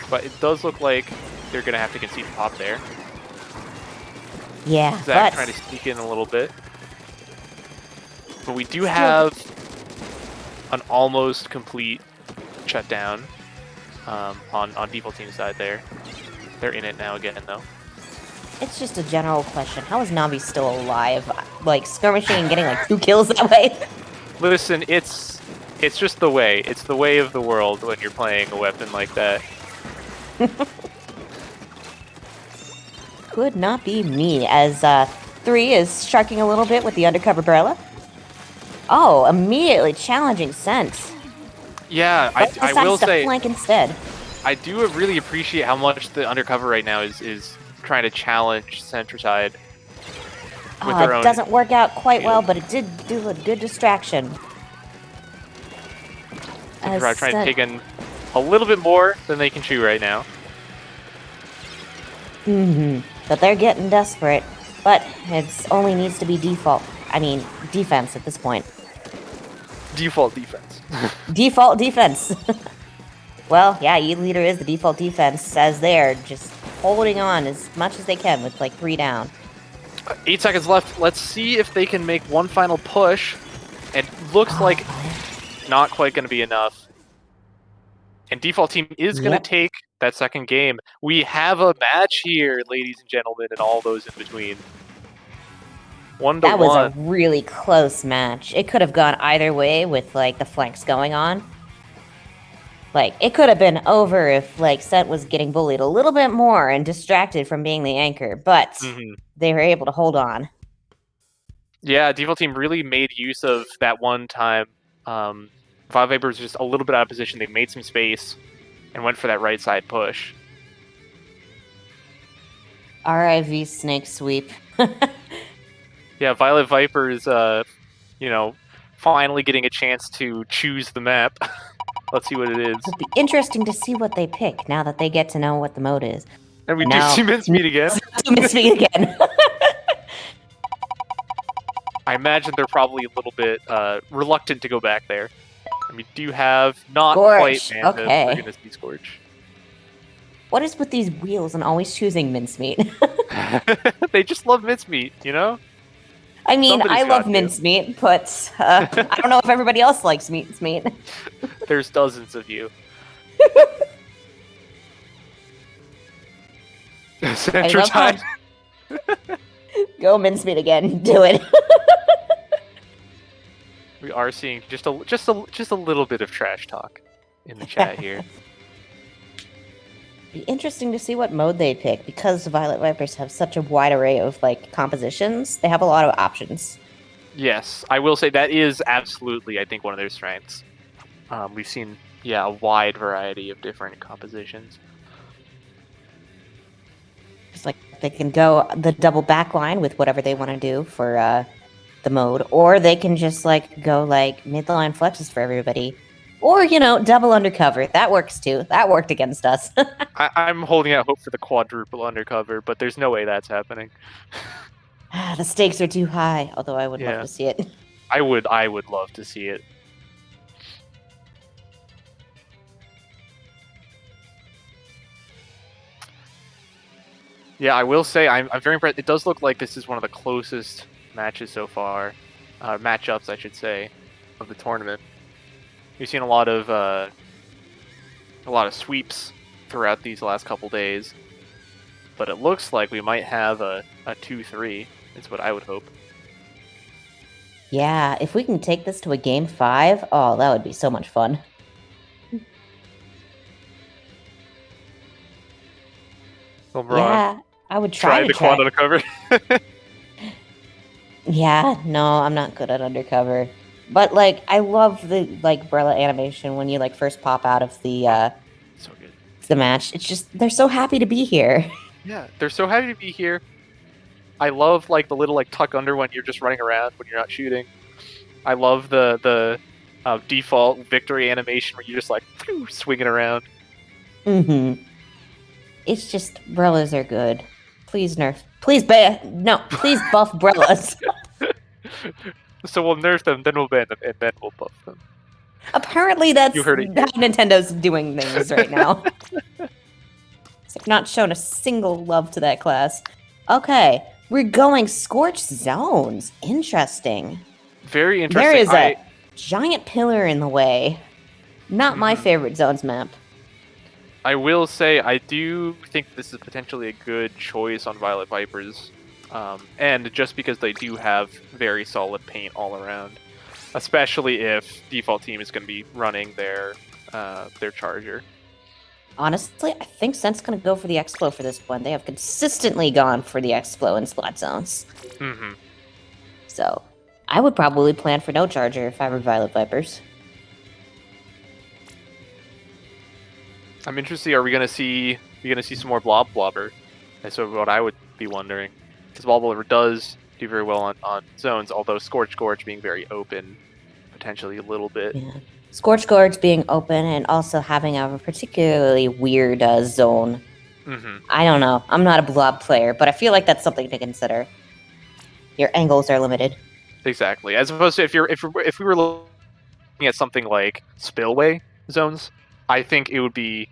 But it does look like they're going to have to concede the pop there. Yeah, Zach trying to sneak in a little bit. But we do have an almost complete shutdown on default team side there. They're in it now again, though. It's just a general question. How is Navi still alive? Like, skirmishing and getting like 2 kills that way? Listen, it's just the way. It's the way of the world when you're playing a weapon like that. Could not be me, as 3 is sharking a little bit with the undercover umbrella. Oh, immediately challenging Sense. Yeah, I will say, flank instead. I do really appreciate how much the undercover right now is trying to challenge Centricide with their own. It doesn't work out quite well, but it did do a good distraction. Trying to take in a little bit more than they can chew right now. But they're getting desperate. But it only needs to be defense at this point. Default defense. Default defense. Well, yeah, E-Leader is the default defense, as they're just holding on as much as they can with like 3 down. 8 seconds left. Let's see if they can make one final push. It looks like not quite going to be enough. And default team is going to take that second game. We have a match here, ladies and gentlemen, and all those in between. 1-1. That was a really close match. It could have gone either way with like the flanks going on. Like, it could have been over if like Sent was getting bullied a little bit more and distracted from being the anchor, but they were able to hold on. Yeah, default team really made use of that one time. Violet Viper was just a little bit out of position. They made some space and went for that right side push. RIV Snake Sweep. Yeah, Violet Viper is, finally getting a chance to choose the map. Let's see what it is. It'll be interesting to see what they pick now that they get to know what the mode is. And we do see Mincemeat again. Mincemeat again. I imagine they're probably a little bit reluctant to go back there. And we do have not Scorch. quite Manta. Okay. We're going to see Scorch. What is with these wheels and always choosing Mincemeat? They just love Mincemeat, you know? I mean, Somebody's I love got to. mincemeat, but I don't know if everybody else likes mincemeat. There's dozens of you. Centricide. Go mincemeat again. Do it. We are seeing just a little bit of trash talk in the chat here. Be interesting to see what mode they pick, because Violet Vipers have such a wide array of like compositions. They have a lot of options. Yes, I will say that is absolutely, I think, one of their strengths. We've seen, a wide variety of different compositions. It's like they can go the double backline with whatever they want to do for the mode, or they can just like go like midline flexes for everybody. Or, double undercover. That works too. That worked against us. I'm holding out hope for the quadruple undercover, but there's no way that's happening. The stakes are too high, although I would love to see it. I would love to see it. Yeah, I will say I'm very impressed. It does look like this is one of the closest matches so far, matchups I should say, of the tournament. We've seen a lot of sweeps throughout these last couple days, but it looks like we might have a 2-3. Is what I would hope. Yeah, if we can take this to a game 5, oh, that would be so much fun. LeBron, Yeah, I would try to the quad undercover. Yeah, no, I'm not good at undercover. But like I love the like Brella animation when you like first pop out of So good. the match. It's just they're so happy to be here. Yeah, they're so happy to be here. I love like the little like tuck under when you're just running around when you're not shooting. I love the default victory animation where you're just like swinging around. Mm-hmm. It's just Brellas are good. Please nerf. Please buff Brellas. So we'll nerf them, then we'll ban them, and then we'll buff them. Apparently that's You heard it how Nintendo's doing things right now. It's like not shown a single love to that class. Okay, we're going Scorched Zones. Interesting. Very interesting. There is a giant pillar in the way. Not my favorite zones map. I will say I do think this is potentially a good choice on Violet Vipers, and just because they do have very solid paint all around, especially if default team is going to be running their charger. Honestly, I think Sen's gonna go for the Explo for this one. They have consistently gone for the Explo in splat zones. Mm-hmm. So, I would probably plan for no charger if I were Violet Vipers. I'm interested. Are we going to see some more Blobber? That's sort of what I would be wondering, because Blobber does do very well on zones, although Scorch Gorge being very open, potentially a little bit. Yeah. Scorch Gorge being open and also having a particularly weird zone. Mm-hmm. I don't know. I'm not a blob player, but I feel like that's something to consider. Your angles are limited. Exactly. As opposed to if we were looking at something like spillway zones, I think it would be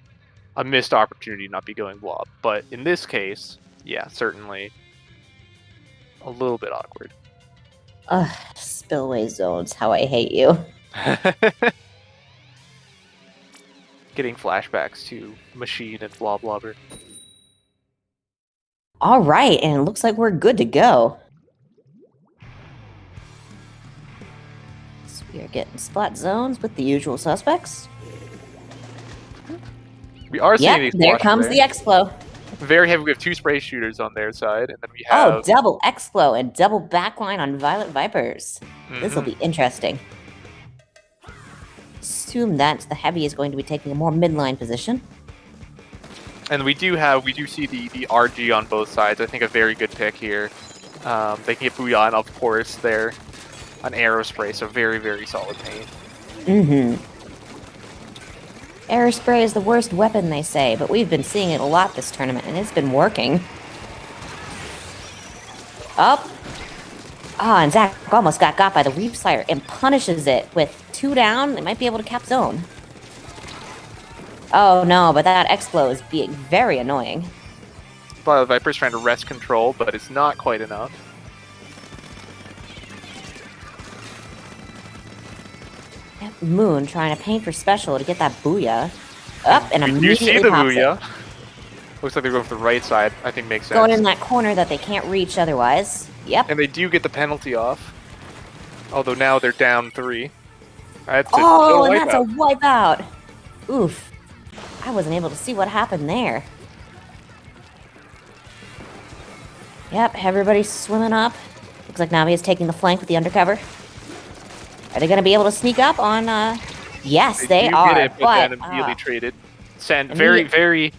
a missed opportunity to not be going blob. But in this case, yeah, certainly a little bit awkward. Ugh, spillway zones. How I hate you. Getting flashbacks to Machine and Blobber. All right, and it looks like we're good to go. So we are getting splat zones with the usual suspects. We are seeing these. There comes the Explo. Very heavy. We have 2 spray shooters on their side, and then we have double Explo and double backline on Violet Vipers. This will be interesting. Assume that the heavy is going to be taking a more midline position. And we do see the RG on both sides. I think a very good pick here. They can get Booyah, and of course they're an Aerospray, so very, very solid paint. Mm-hmm. Aerospray is the worst weapon, they say, but we've been seeing it a lot this tournament, and it's been working. Up. Ah, and Zach almost got by the Reef Slayer and punishes it with 2 down. They might be able to cap zone. Oh no, but that Explo is being very annoying. Violet Viper's trying to wrest control, but it's not quite enough. Yep, Moon trying to paint for special to get that Booyah. Up and You immediately see the pops Booyah. it. Looks like they're going for the right side. I think makes sense. Going in that corner that they can't reach otherwise. Yep. And they do get the penalty off. Although now they're down 3. That's Oh, and that's a wipeout. Oof. I wasn't able to see what happened there. Yep, everybody's swimming up. Looks like Navi is taking the flank with the undercover. Are they going to be able to sneak up on, Yes, they do are, get it, but... then immediately traded. Sen, very, very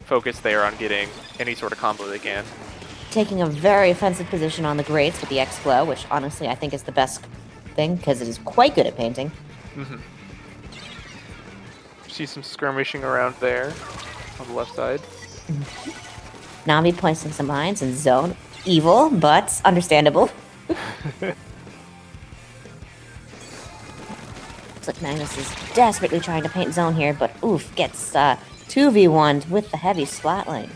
focused there on getting any sort of combo they can. Taking a very offensive position on the grates with the Explo, which honestly I think is the best thing, because it is quite good at painting. Mm-hmm. See some skirmishing around there on the left side. Navi placing some mines in zone. Evil, but understandable. Looks like Magnus is desperately trying to paint zone here, but oof, gets 2v1'd with the heavy splat lane.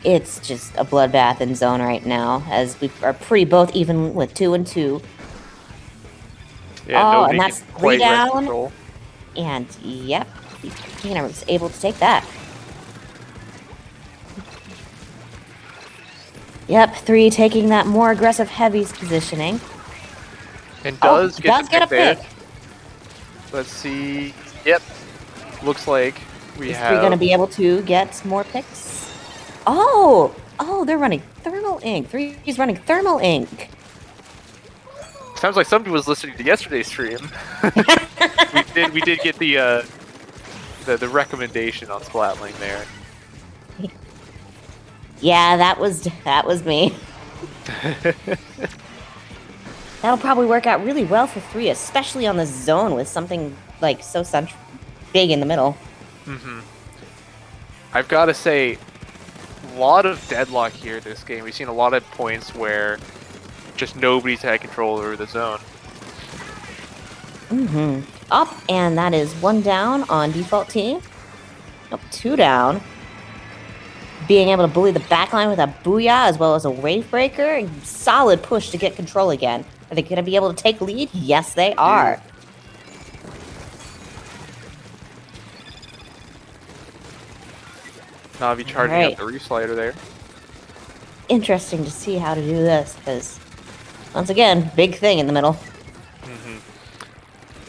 It's just a bloodbath in zone right now, as we are pretty both even with 2 and 2. Yeah, Oh, nobody and that's can 3 quite rest down. control. And yep, Tina was able to take that. Yep, 3 taking that more aggressive heavies positioning. And does get does the get a pick there. pick. Let's see. Yep. Looks like we Is have. 3 going to be able to get more picks? Oh, they're running thermal ink. 3 is running thermal ink. Sounds like somebody was listening to yesterday's stream. we did get the recommendation on Splatling there. Yeah, that was me. That'll probably work out really well for 3, especially on the zone with something like so big in the middle. Mm-hmm. I've got to say, a lot of deadlock here this game. We've seen a lot of points where just nobody's had control over the zone. Mm-hmm. Up, and that is 1 down on default team. Nope, 2 down. Being able to bully the backline with a booyah as well as a wave breaker. Solid push to get control again. Are they going to be able to take lead? Yes, they are. Navi charging up the reslider there. Interesting to see how to do this, because once again, big thing in the middle.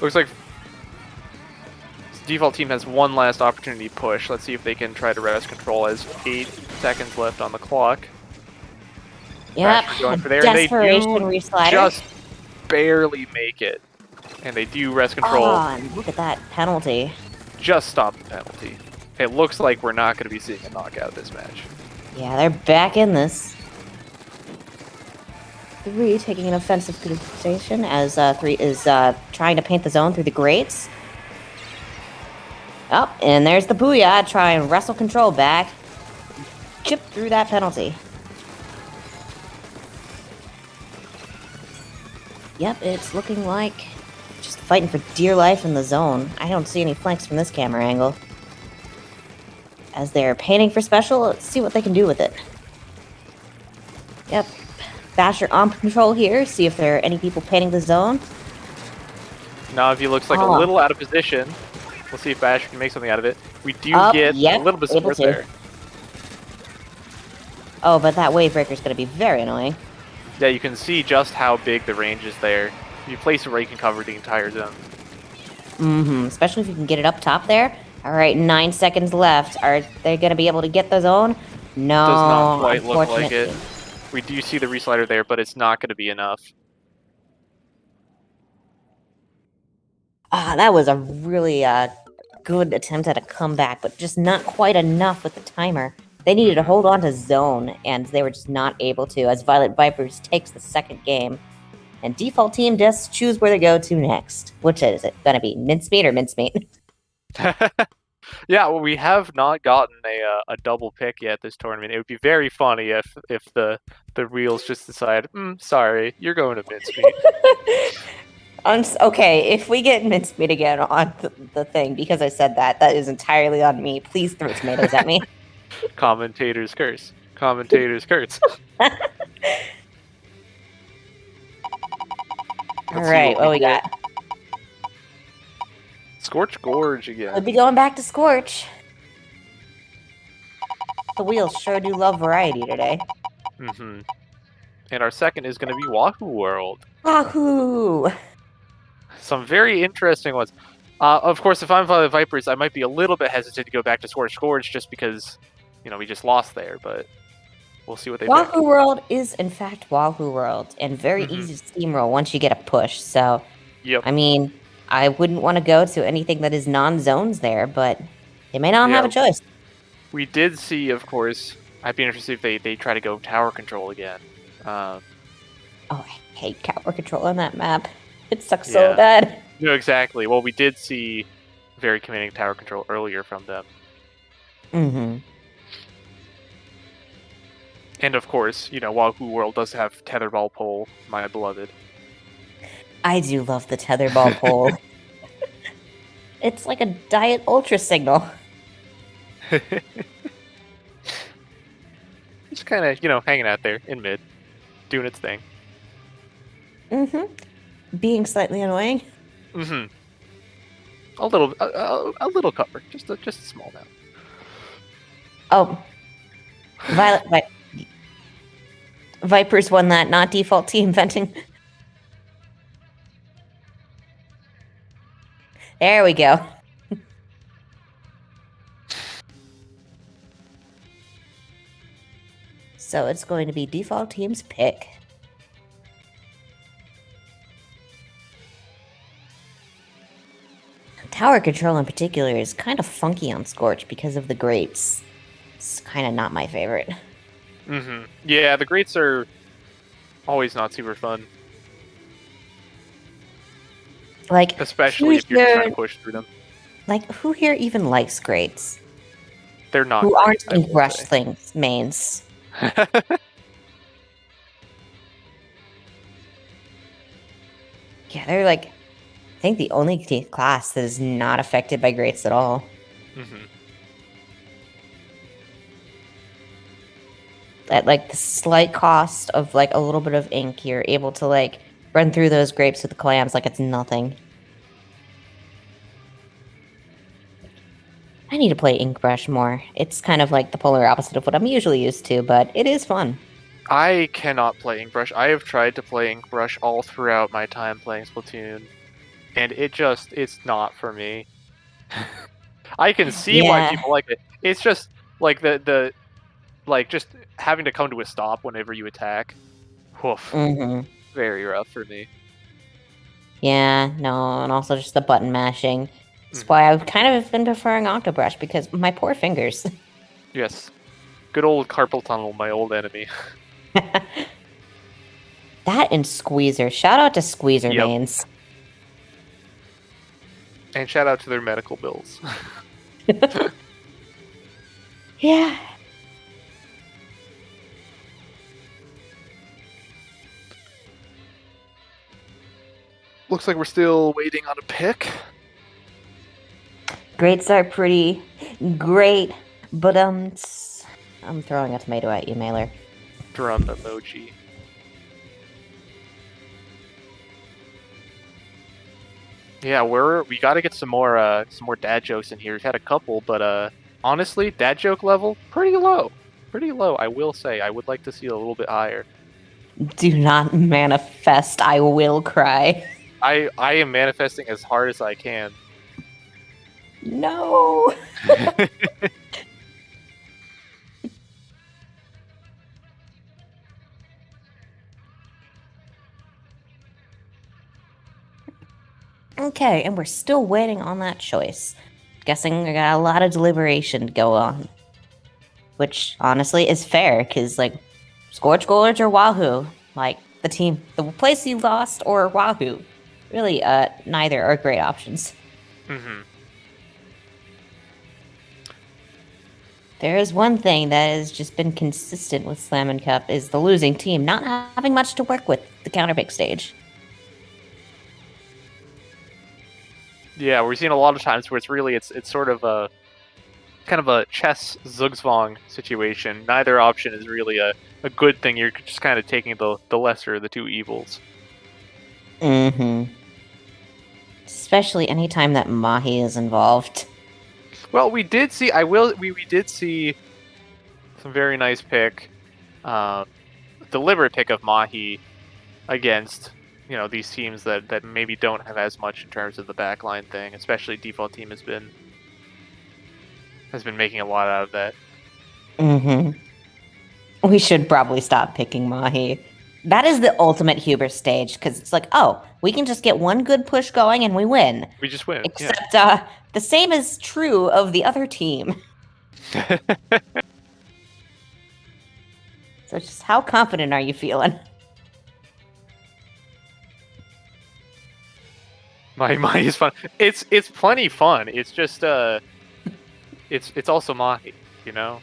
Looks like default team has one last opportunity to push. Let's see if they can try to rest control as 8 seconds left on the clock. Yep, going for there, desperation and they do reslider. just barely make it. And they do rest control. Oh, and look at that penalty. Just stop the penalty. It looks like we're not going to be seeing a knockout this match. Yeah, they're back in this. 3 taking an offensive position as 3 is trying to paint the zone through the grates. Oh, and there's the booyah. Try and wrestle control back. Chip through that penalty. Yep, it's looking like just fighting for dear life in the zone. I don't see any flanks from this camera angle. As they're painting for special, let's see what they can do with it. Yep. Basher on control here. See if there are any people painting the zone. Navi looks like a little out of position. We'll see if Basher can make something out of it. We do get a little bit of support there. Oh, but that wave breaker is going to be very annoying. Yeah, you can see just how big the range is there. You place it where you can cover the entire zone. Mm-hmm. Especially if you can get it up top there. All right, 9 seconds left. Are they going to be able to get the zone? No. Does not quite look like it. We do see the reslider there, but it's not going to be enough. That was a really good attempt at a comeback, but just not quite enough with the timer. They needed to hold on to zone, and they were just not able to, as Violet Vipers takes the second game. And default team just choose where to go to next. Which is it going to be, mincemeat or mincemeat? Yeah, well, we have not gotten a double pick yet this tournament. It would be very funny if the reels just decide, sorry, you're going to mincemeat. Okay, if we get mincemeat again on the thing, because I said that is entirely on me. Please throw tomatoes at me. Commentators curse. Commentators curse. All right, what we got? Scorch Gorge again. We'll be going back to Scorch. The wheels sure do love variety today. Mm-hmm. And our second is going to be Wahoo World. Wahoo! Some very interesting ones. Of course, if I'm Violet Vipers, I might be a little bit hesitant to go back to Scorch Gorge just because, we just lost there, but we'll see what they Wahoo World is, in fact, Wahoo World, and very easy to steamroll once you get a push, so... Yep. I mean, I wouldn't want to go to anything that is non-zones there, but they may not have a choice. We did see, of course, I'd be interested if they try to go tower control again. Oh, I hate tower control on that map. It sucks so bad. No, exactly. Well, we did see very commanding tower control earlier from them. Mm-hmm. And of course, Wahoo World does have tetherball pole, my beloved. I do love the tetherball pole. It's like a diet ultra signal. Just kind of, you know, hanging out there in mid, doing its thing. Being slightly annoying. A little cover, just a small amount. Oh, Vipers won that not default team venting. There we go. So it's going to be default team's pick. Tower control in particular is kind of funky on Scorch because of the grates. It's kind of not my favorite. Yeah, the grates are always not super fun. Like, especially if you're trying to push through them. Like, who here even likes grates? They're not. Who great, aren't ink brush things mains? Yeah, they're like, I think the only class that is not affected by grates at all. At like the slight cost of like a little bit of ink, you're able to like run through those grapes with the clams like it's nothing. I need to play ink brush more. It's kind of like the polar opposite of what I'm usually used to, but it is fun. I cannot play ink brush. I have tried to play ink brush all throughout my time playing Splatoon, and it's not for me. I can see why people like it. It's just like the like just having to come to a stop whenever you attack. Woof. Very rough for me. Yeah, no, and also just the button mashing. That's why I've kind of been preferring Octobrush, because my poor fingers. Yes. Good old carpal tunnel, my old enemy. That and Squeezer. Shout out to Squeezer mains. And shout out to their medical bills. Yeah. Looks like we're still waiting on a pick. Grates are pretty great, but I'm throwing a tomato at you, Mailer. Drum emoji. Yeah, we got to get some more dad jokes in here. We've had a couple, but honestly, dad joke level pretty low. Pretty low, I will say. I would like to see it a little bit higher. Do not manifest. I will cry. I am manifesting as hard as I can. No. Okay, and we're still waiting on that choice. Guessing we got a lot of deliberation to go on. Which, honestly, is fair, because, like, Scorch Gorge or Wahoo? Like, the place you lost or Wahoo? Really, neither are great options. There is one thing that has just been consistent with Slammin' Cup is the losing team not having much to work with the counterpick stage. Yeah, we're seeing a lot of times where it's sort of a kind of a chess Zugzwang situation. Neither option is really a good thing. You're just kind of taking the lesser of the two evils. Especially anytime that Mahi is involved. Well, we did see. We did see some very nice pick, deliberate pick of Mahi against these teams that maybe don't have as much in terms of the backline thing. Especially default team has been making a lot out of that. We should probably stop picking Mahi. That is the ultimate hubris stage, because it's like, oh, we can just get one good push going and we win. We just win. Except the same is true of the other team. So just how confident are you feeling? Mahi is fun. It's plenty fun. It's just it's also Mahi, you know.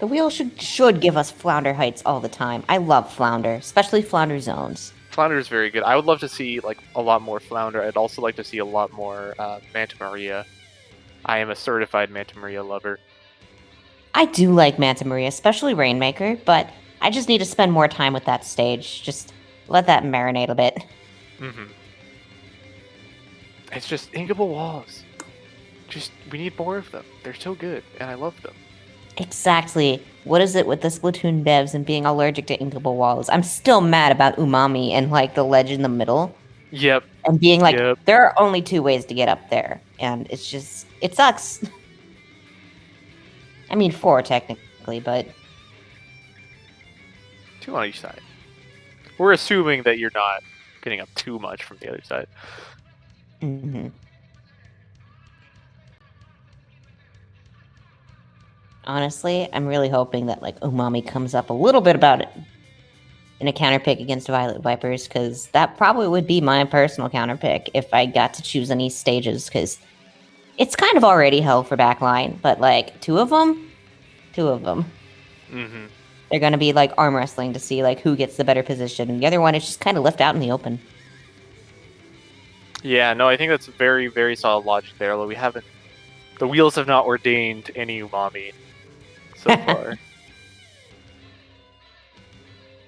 The wheel should give us Flounder Heights all the time. I love Flounder, especially Flounder zones. Flounder is very good. I would love to see like a lot more Flounder. I'd also like to see a lot more Manta Maria. I am a certified Manta Maria lover. I do like Manta Maria, especially Rainmaker, but I just need to spend more time with that stage. Just let that marinate a bit. It's just inkable walls. We need more of them. They're so good, and I love them. Exactly. What is it with the Splatoon devs and being allergic to inkable walls? I'm still mad about Umami and like the ledge in the middle. Yep. And being like, Yep. there are only 2 ways to get up there. And it's just, it sucks. I mean, 4 technically, but 2 on each side. We're assuming that you're not getting up too much from the other side. Honestly, I'm really hoping that like Umami comes up a little bit about it in a counter pick against Violet Vipers, because that probably would be my personal counter pick if I got to choose any stages, because it's kind of already hell for backline, but like two of them, they're gonna be like arm wrestling to see like who gets the better position, and the other one is just kind of left out in the open. Yeah, no, I think that's very, very solid logic there. Although the wheels have not ordained any Umami so far.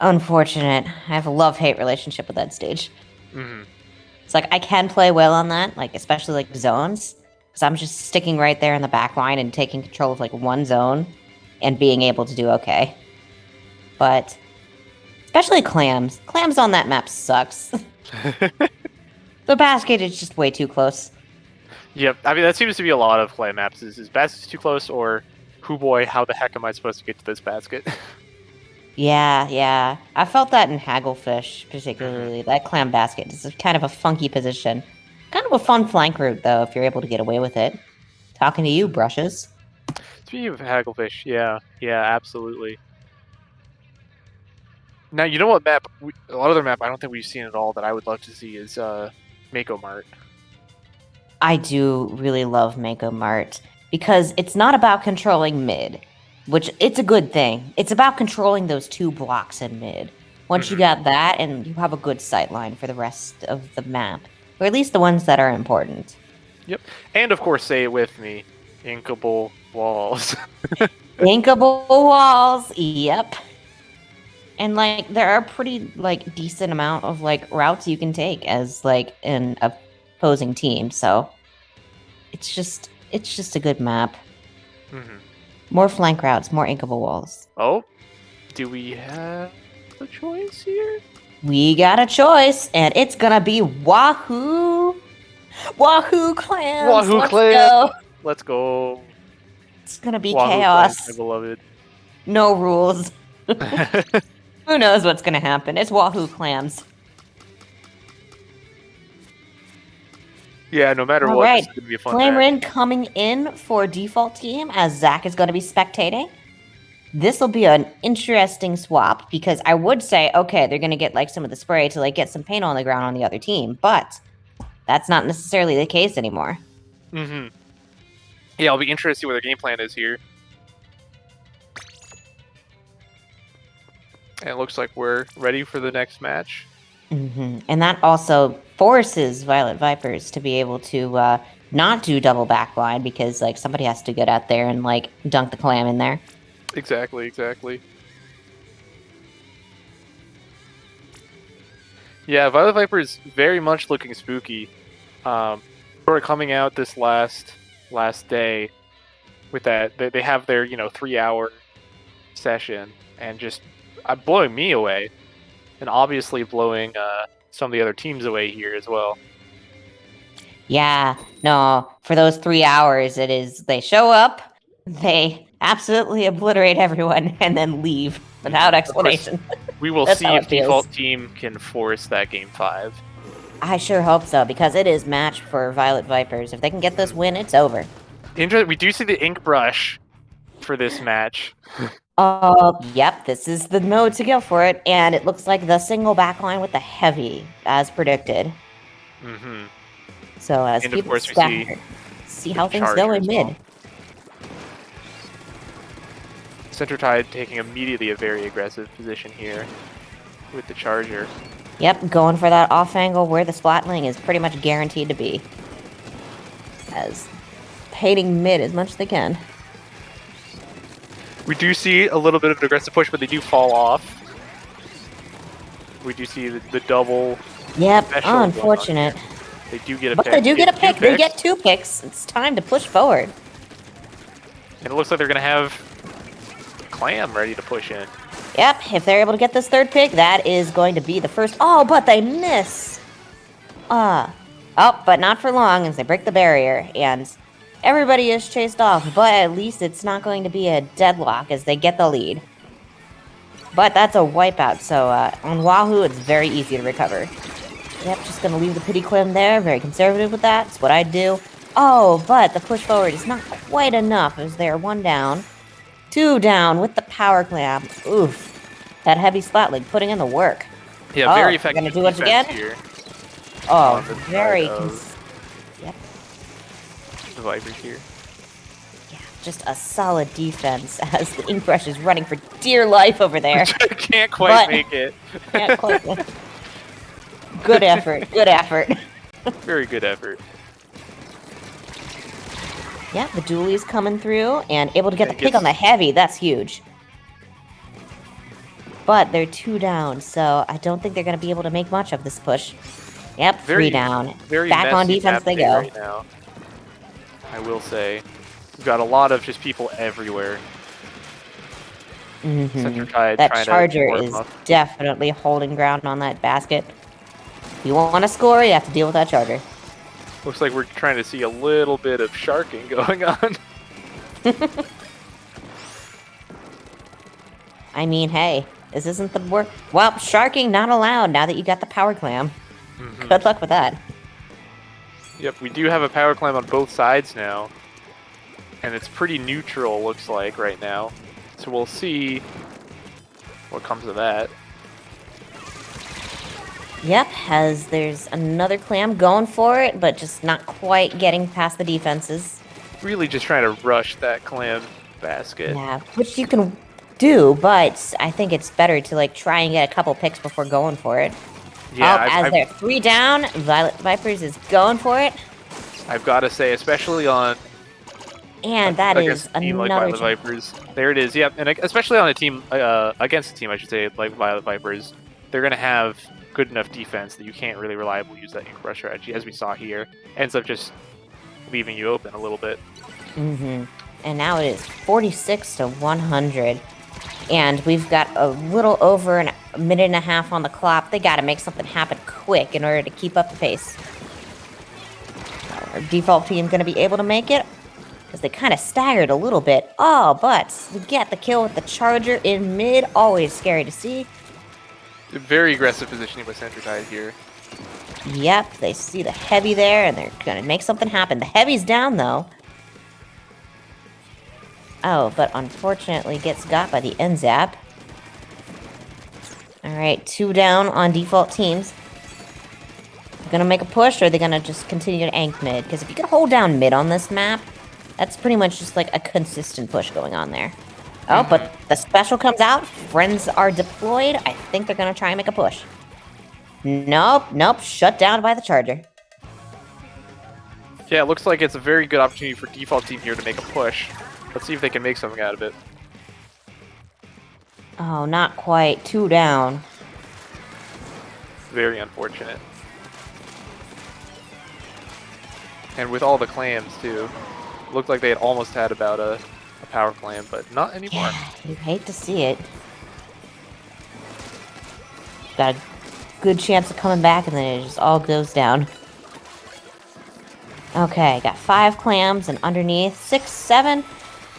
Unfortunate. I have a love-hate relationship with that stage. It's like I can play well on that, like especially like zones, because I'm just sticking right there in the back line and taking control of like one zone and being able to do okay. But especially clams. Clams on that map sucks. The basket is just way too close. Yep, I mean that seems to be a lot of play maps. Is basket's too close, or hoo boy, how the heck am I supposed to get to this basket? Yeah. I felt that in Hagglefish, particularly. That clam basket is kind of a funky position. Kind of a fun flank route, though, if you're able to get away with it. Talking to you, Brushes. Speaking of Hagglefish, yeah, absolutely. Now, you know what map, a lot of the map I don't think we've seen at all that I would love to see is Mako Mart. I do really love Mako Mart, because it's not about controlling mid, which it's a good thing. It's about controlling those 2 blocks in mid. Once you got that, and you have a good sight line for the rest of the map, or at least the ones that are important. Yep, and of course, say it with me, inkable walls. Inkable walls, yep. And like there are pretty like decent amount of like routes you can take as like an opposing team, so it's just a good map. More flank routes, more inkable walls. Oh, do we have a choice here? We got a choice, and it's gonna be Wahoo Clams. Wahoo Clams. Let's go. It's gonna be Wahoo chaos. Clams, my beloved. No rules. Who knows what's gonna happen? It's Wahoo Clams. Yeah, no matter All what, right. this is gonna be a fun Flame match. Rin coming in for default team as Zach is going to be spectating. This will be an interesting swap, because I would say, okay, they're going to get like some of the spray to like get some paint on the ground on the other team, but that's not necessarily the case anymore. Yeah, I'll be interested to see what their game plan is here. And it looks like we're ready for the next match. And that also forces Violet Vipers to be able to not do double backline, because like somebody has to get out there and like dunk the clam in there. Exactly. Yeah, Violet Vipers very much looking spooky. Sort of coming out this last day with that. They have their 3-hour session and just blowing me away. And obviously blowing some of the other teams away here as well. Yeah, no, for those 3 hours, it is, they show up, they absolutely obliterate everyone, and then leave without explanation. We will see if default team can force that game 5. I sure hope so, because it is match for Violet Vipers. If they can get this win, it's over. We do see the ink brush for this match. Yep, this is the mode to go for it, and it looks like the single backline with the heavy, as predicted. So as and people of course we see how things go in mid. Well. Center Tide taking immediately a very aggressive position here with the Charger. Yep, going for that off angle where the Splatling is pretty much guaranteed to be. As hating mid as much as they can. We do see a little bit of an aggressive push, but they do fall off. We do see the double. Yep, special going on unfortunate. here. They do get a But pick. they do get a two pick. They picks, get 2 picks. It's time to push forward. And it looks like they're going to have Clam ready to push in. Yep, if they're able to get this 3rd pick, that is going to be the first. Oh, but they miss. Oh, but not for long as they break the barrier. And everybody is chased off. But at least it's not going to be a deadlock as they get the lead. But that's a wipeout. So on Wahoo, it's very easy to recover. Yep, just going to leave the pity clam there. Very conservative with that. It's what I'd do. Oh, but the push forward is not quite enough as they're 1 down. 2 down with the power clam. Oof. That heavy Splatling putting in the work. Yeah, very effective. Gonna do it again? Here Oh, on the very. side of Yep. the Vipers here. Yeah, just a solid defense as the Ink Rush is running for dear life over there. Can't quite make it. Can't quite. Good effort. Good effort. Very good effort. Yeah, the dualie's coming through and able to get the It pick on gets- the heavy. That's huge. But they're 2 down, so I don't think they're going to be able to make much of this push. Yep, 3 down. Very Back on messy defense they map go. right now. I will say, we've got a lot of just people everywhere. Center Tide That trying charger to warm is up. definitely holding ground on that basket. If you want to score, you have to deal with that charger. Looks like we're trying to see a little bit of sharking going on. I mean, hey, this isn't the work. Well, sharking not allowed now that you got the power clam. Good luck with that. Yep, we do have a power climb on both sides now. And it's pretty neutral, looks like, right now. So we'll see what comes of that. Yep, as there's another clam going for it, but just not quite getting past the defenses. Really just trying to rush that clam basket. Yeah, which you can do, but I think it's better to like try and get a couple picks before going for it. Yeah, as they're 3 down, Violet Vipers is going for it, I've got to say, especially on and that is against a team like another. Violet Vipers. There it is. Yep, and especially on a team against a team, I should say, like Violet Vipers, they're gonna have good enough defense that you can't really reliably use that Ink Rush strategy, as we saw here. Ends up just leaving you open a little bit. And now it is 46 to 100. And we've got a little over a minute and a half on the clock. They got to make something happen quick in order to keep up the pace. Our default team going to be able to make it because they kind of staggered a little bit. Oh, but we get the kill with the charger in mid. Always scary to see. Very aggressive positioning by Center Tide here. Yep, they see the heavy there, and they're going to make something happen. The heavy's down, though. Oh, but unfortunately gets got by the end zap. Alright, 2 down on default teams. They're going to make a push, or are they going to just continue to ank mid? Because if you can hold down mid on this map, that's pretty much just like a consistent push going on there. Oh, but the special comes out. Friends are deployed. I think they're going to try and make a push. Nope. Shut down by the charger. Yeah, it looks like it's a very good opportunity for default team here to make a push. Let's see if they can make something out of it. Oh, not quite. 2 down. Very unfortunate. And with all the clams, too. Looked like they had almost had about a power clam, but not anymore. Yeah, you hate to see it. Got a good chance of coming back, and then it just all goes down. Okay, got 5 clams, and underneath 6, 7.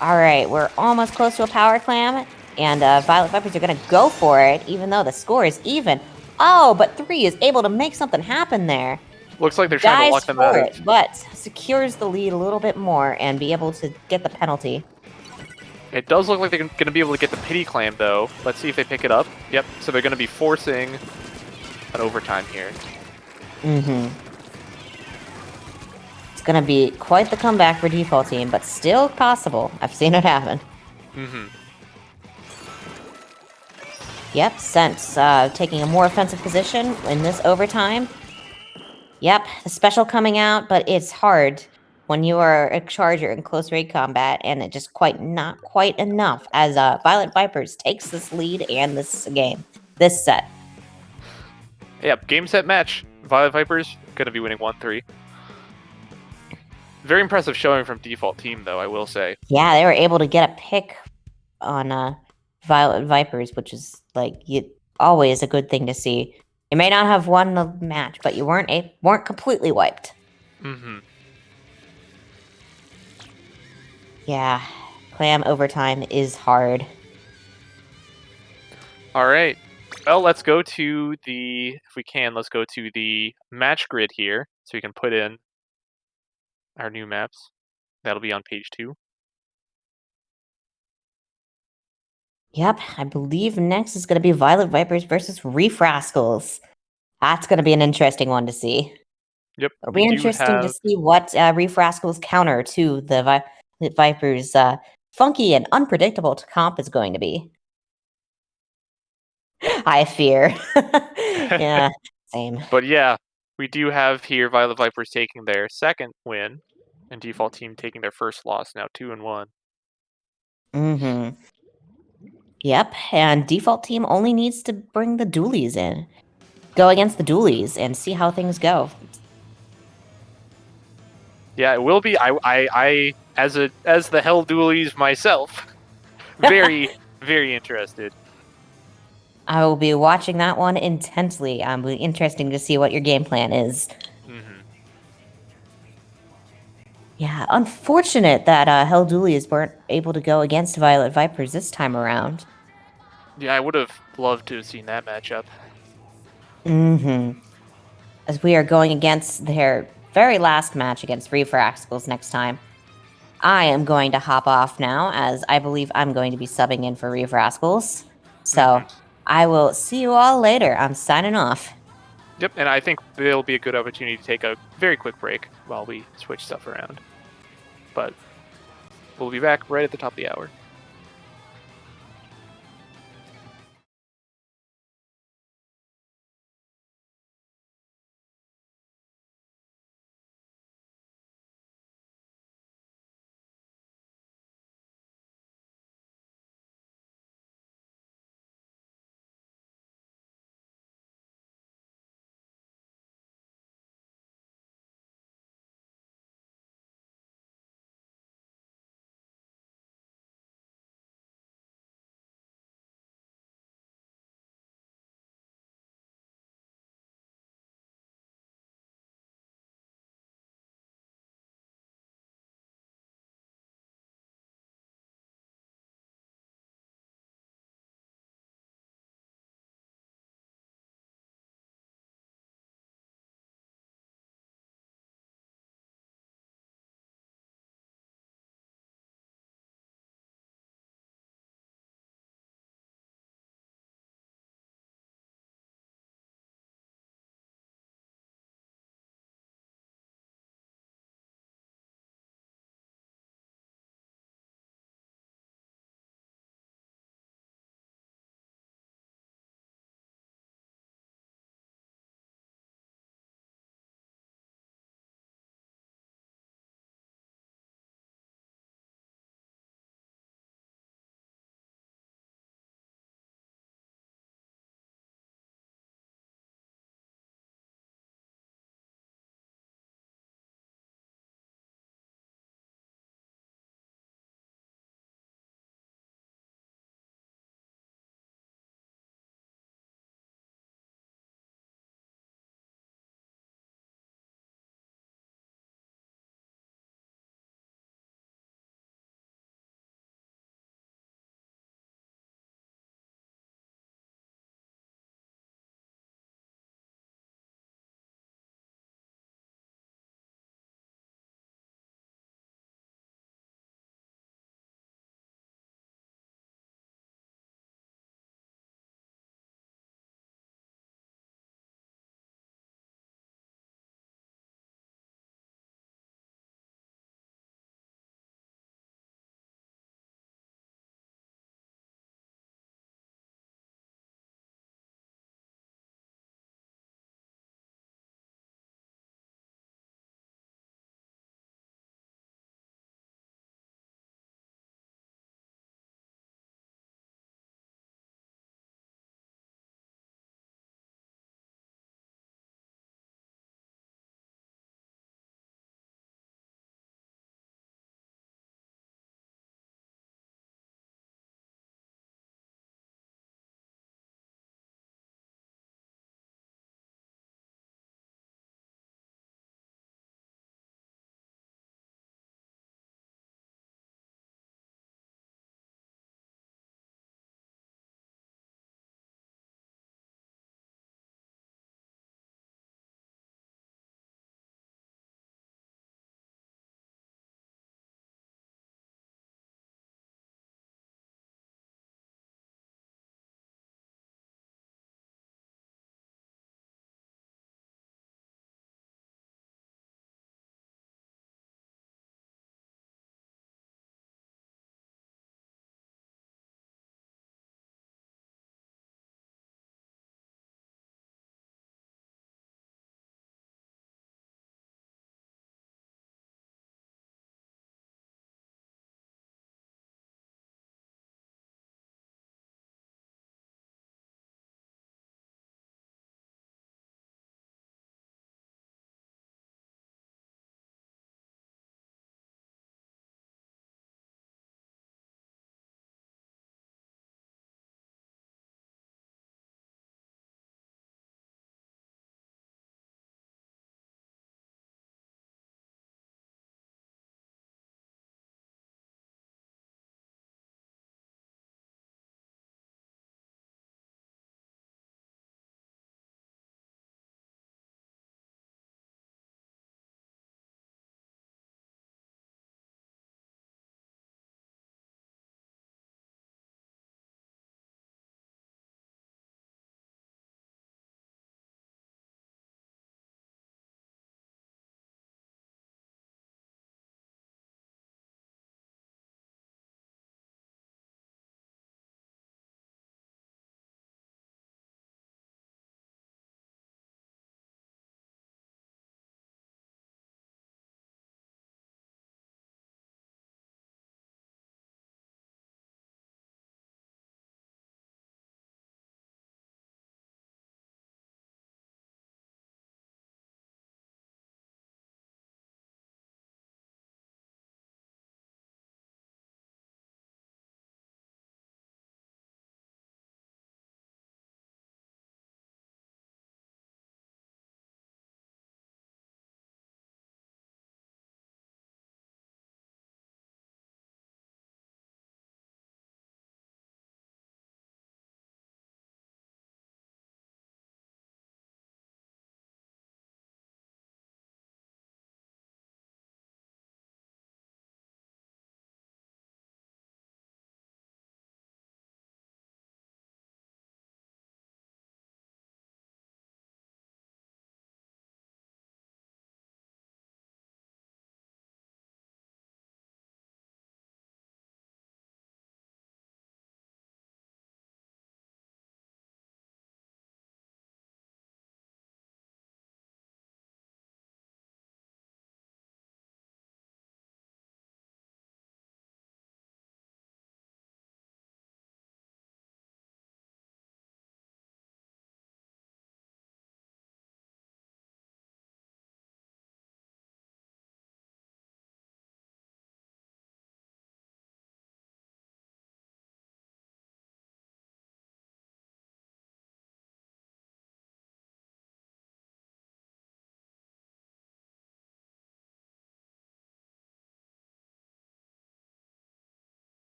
Alright, we're almost close to a power clam, and Violet Vipers are going to go for it, even though the score is even. Oh, but 3 is able to make something happen there. Looks like they're trying to Dies lock them for out it, of... but secures the lead a little bit more and be able to get the penalty. It does look like they're going to be able to get the pity clam, though. Let's see if they pick it up. Yep, so they're going to be forcing an overtime here. It's going to be quite the comeback for default team, but still possible. I've seen it happen. Yep, Sense taking a more offensive position in this overtime. Yep, the special coming out, but it's hard. when you are a charger in close range combat, and it just not quite enough as Violet Vipers takes this lead and this set. Yep, game set match. Violet Vipers gonna be winning 1-3. Very impressive showing from default team, though, I will say. Yeah, they were able to get a pick on Violet Vipers, which is always a good thing to see. You may not have won the match, but you weren't completely wiped. Mm-hmm. Yeah, clam overtime is hard. All right. Well, let's go to let's go to the match grid here, so we can put in our new maps. That'll be on page 2. Yep, I believe next is going to be Violet Vipers versus Reef Rascals. That's going to be an interesting one to see. Yep. It'll be interesting to see what Reef Rascals counter to the Violet Vipers' funky and unpredictable comp is going to be. I fear. Yeah, same. But yeah, we do have here Violet Vipers taking their second win, and default team taking their first loss. Now 2-1. Mm-hmm. Yep, and default team only needs to bring the dualies in. Go against the dualies and see how things go. Yeah, it will be. I as the Hell Dualies myself, very very interested. I will be watching that one intensely. It'll be interesting to see what your game plan is. Mm-hmm. Yeah, unfortunate that Hell Dualies weren't able to go against Violet Vipers this time around. Yeah, I would have loved to have seen that matchup. Mm-hmm. As we are going against their very last match against Reef Rascals next time. I am going to hop off now, as I believe I'm going to be subbing in for Reef Rascals. So I will see you all later. I'm signing off. Yep, and I think it'll be a good opportunity to take a very quick break while we switch stuff around. But we'll be back right at the top of the hour.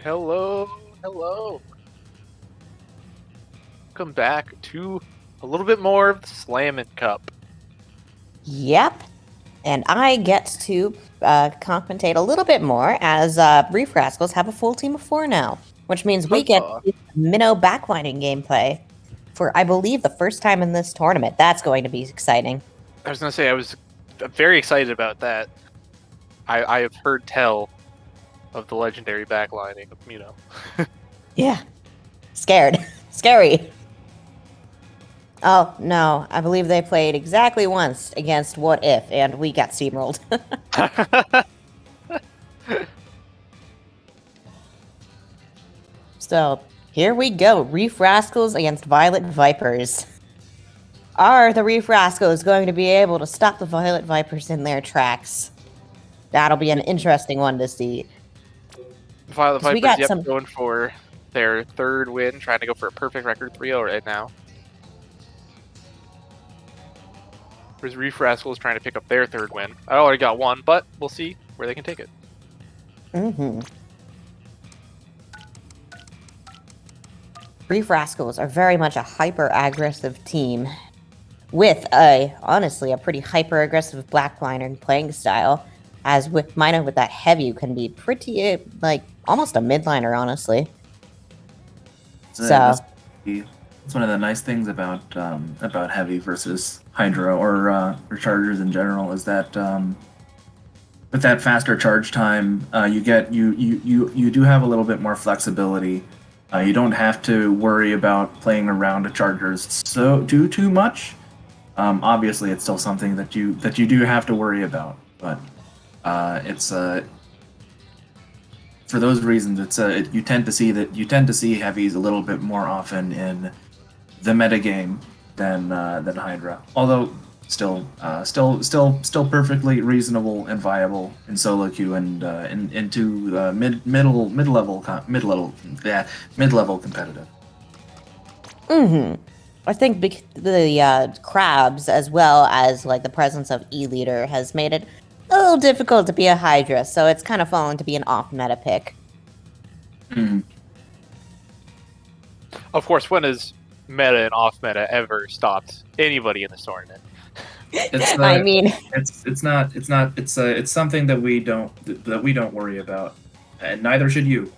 Hello, hello. Welcome back to a little bit more of the Slammin' Cup. Yep. And I get to commentate a little bit more as Brief Rascals have a full team of 4 now, which means we get minnow backlining gameplay for, I believe, the first time in this tournament. That's going to be exciting. I was going to say, I was very excited about that. I have heard tell of the legendary backlining of Minnow. Yeah. Scared. Scary. Oh, no. I believe they played exactly once against What If, and we got steamrolled. So, here we go. Reef Rascals against Violet Vipers. Are the Reef Rascals going to be able to stop the Violet Vipers in their tracks? That'll be an interesting one to see. Violet 'Cause we Vipers, got going for their 3rd win, trying to go for a perfect record 3-0 right now. Whereas Reef Rascals trying to pick up their 3rd win. I already got 1, but we'll see where they can take it. Mm-hmm. Reef Rascals are very much a hyper-aggressive team with honestly, a pretty hyper-aggressive blackliner playing style. As with Minor with that heavy can be pretty, almost a midliner, honestly. That's one of the nice things about heavy versus Hydra or chargers in general is that with that faster charge time, you do have a little bit more flexibility. You don't have to worry about playing around chargers too much. Obviously, it's still something that you do have to worry about, but it's for those reasons, you tend to see heavies a little bit more often in the metagame than Hydra. Although still perfectly reasonable and viable in solo queue and into mid-level competitive. Mm-hmm. I think the crabs, as well as the presence of E-Leader, has made it a little difficult to be a Hydra, so it's kind of fallen to be an off-meta pick. Mm. Of course, when has meta and off-meta ever stopped anybody in this tournament? It's something that we don't worry about, and neither should you.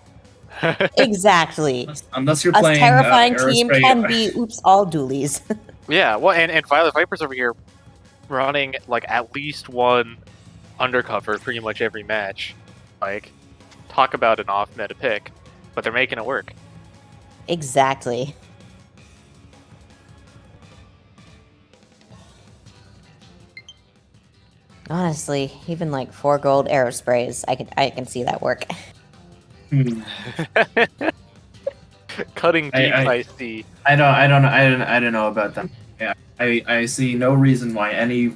Exactly. Unless you're A playing terrifying team Aerospray. can be oops all dualies. Yeah, well, and Violet Vipers over here running at least one undercover pretty much every match. Talk about an off-meta pick, but they're making it work. Exactly. Honestly, even 4 gold Aerosprays, I can see that work. Cutting deep, I see. I don't know about that. Yeah, I see no reason why any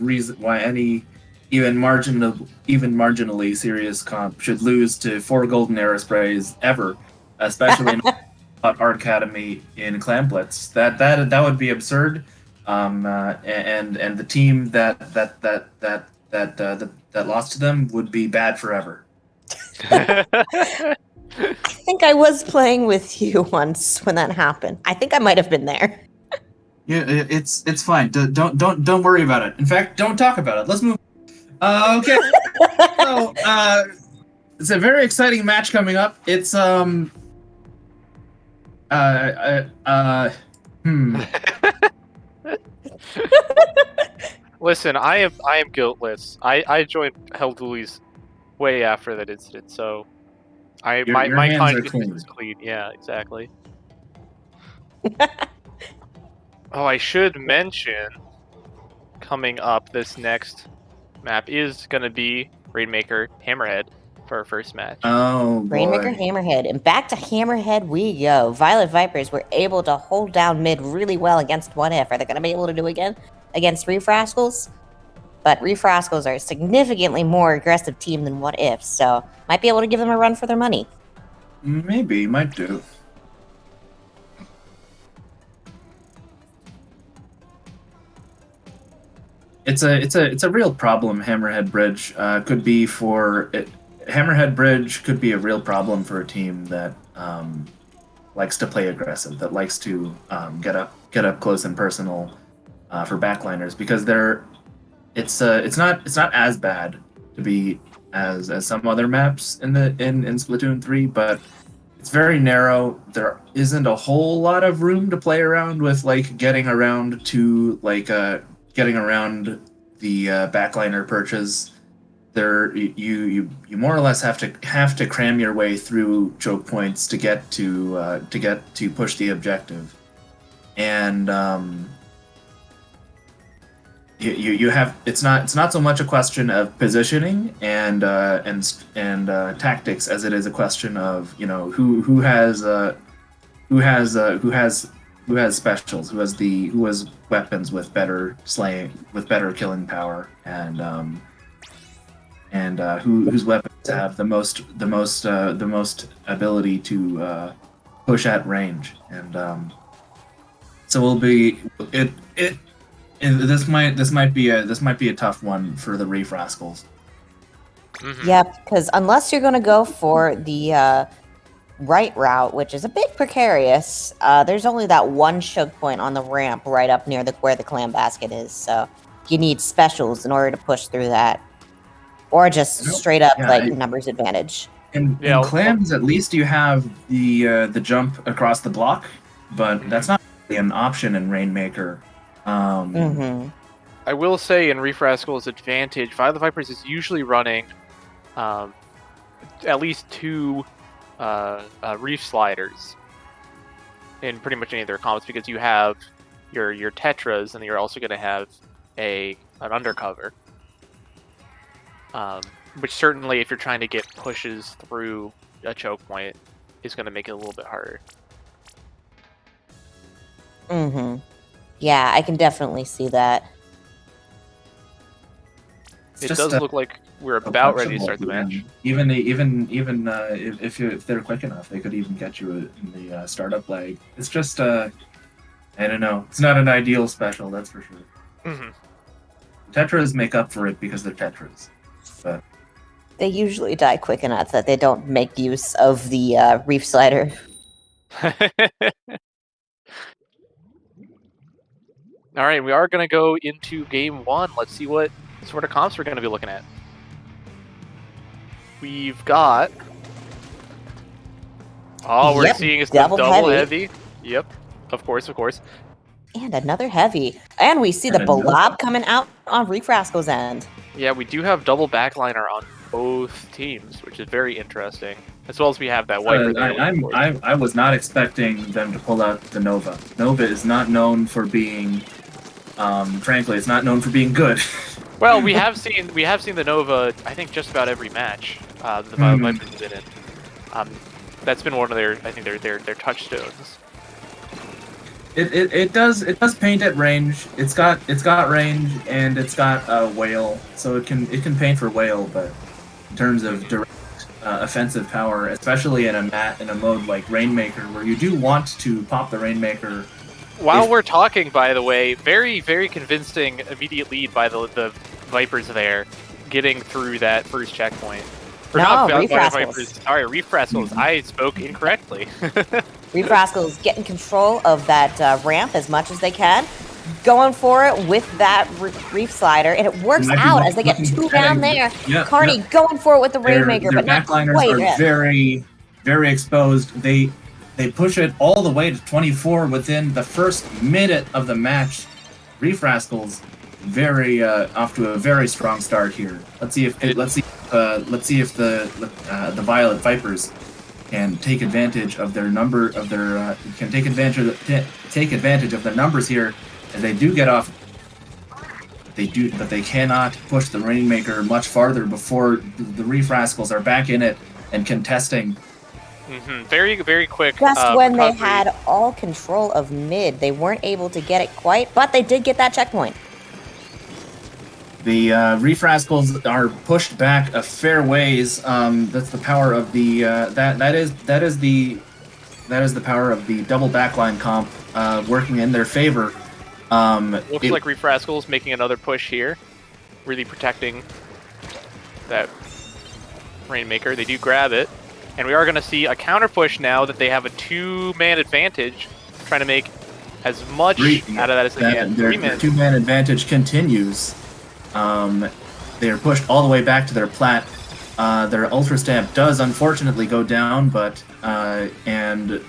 even marginally serious comp should lose to 4 golden Aerosprays ever, especially in Art Academy in Clan Blitz. That would be absurd. And the team that lost to them would be bad forever. I think I was playing with you once when that happened. I think I might have been there. Yeah, it's fine. Don't worry about it. In fact, don't talk about it. Let's move. Okay. So it's a very exciting match coming up. It's Listen, I am guiltless. I joined Hell Dualies way after that incident, so my conscience is clean. Yeah, exactly. Oh, I should mention, coming up, this next map is gonna be Rainmaker Hammerhead for our first match. Oh, boy. Rainmaker Hammerhead, and back to Hammerhead we go. Violet Vipers were able to hold down mid really well against What If. Are they going to be able to do it again against Reef Rascals? But Reef Rascals are a significantly more aggressive team than What If, so might be able to give them a run for their money. Maybe, might do. It's a real problem. Hammerhead Bridge could be a real problem for a team that likes to play aggressive, that likes to get up close and personal for backliners, because it's not as bad to be as some other maps in Splatoon 3, but it's very narrow. There isn't a whole lot of room to play around with, like getting around the backliner perches. There, you more or less have to cram your way through choke points to get to push the objective, and you have it's not so much a question of positioning and tactics as it is a question of who has specials, who has weapons with better killing power, and whose weapons have the most ability to push at range, and so will be it. And this might be a tough one for the Reef Rascals. Mm-hmm. Yep, because unless you're going to go for the right route, which is a bit precarious, there's only that one choke point on the ramp right up near where the clam basket is, so you need specials in order to push through that. Or just straight up numbers advantage. In clams, at least you have the jump across the block, but that's not really an option in Rainmaker. I will say, in Reef Rascal's advantage, Violet Vipers is usually running at least 2 Reef Sliders in pretty much any of their combos, because you have your Tetras, and you're also going to have an Undercover. Which certainly, if you're trying to get pushes through a choke point, is going to make it a little bit harder. Yeah, I can definitely see that. It's It just does look like we're about ready to start the match. Even if they're quick enough, they could even get you in the startup leg. It's just I don't know. It's not an ideal special, that's for sure. Tetras make up for it because they're Tetras. But they usually die quick enough that they don't make use of the Reef Slider. All right, we are going to go into game 1. Let's see what sort of comps we're going to be looking at. We've got... Oh, we're seeing some double heavy. Yep, of course. And another heavy. And we see the Blob coming out on Reef Rascal's end. Yeah, we do have double backliner on both teams, which is very interesting. As well as we have that wiper there. I was not expecting them to pull out the Nova. Nova is not known for being... frankly, it's not known for being good. Well, we have seen the Nova, I think, just about every match the Violet Vipers have been in. That's been one of their touchstones. It does paint at range. It's got range, and it's got whale, so it can paint for whale. But in terms of direct offensive power, especially in a mode like Rainmaker, where you do want to pop the Rainmaker. While we're talking, by the way, very, very convincing immediate lead by the Vipers there, getting through that first checkpoint. Reef Rascals. Sorry, Reef Rascals. I spoke incorrectly. Reef Rascals getting control of that ramp as much as they can, going for it with that Reef Slider, and it works out as they get 2 down there. Carney going for it with the Rainmaker, but not quite. Their backliners are very, very exposed. They push it all the way to 24 within the first minute of the match. Reef Rascals off to a very strong start here. Let's see if the Violet Vipers can take advantage of their take advantage of their numbers here, as they do get off. But they cannot push the Rainmaker much farther before the Reef Rascals are back in it and contesting. Very, very quick. Just when they had all control of mid, they weren't able to get it quite, but they did get that checkpoint. The Reef Rascals are pushed back a fair ways. That's the power of the that is the power of the double backline comp working in their favor. Looks like Reef Rascals making another push here, really protecting that Rainmaker. They do grab it. And we are going to see a counter push now that they have a 2-man advantage, trying to make as much out of that as they can. Their 2-man advantage continues. They are pushed all the way back to their plat. Their Ultra Stamp does unfortunately go down, but and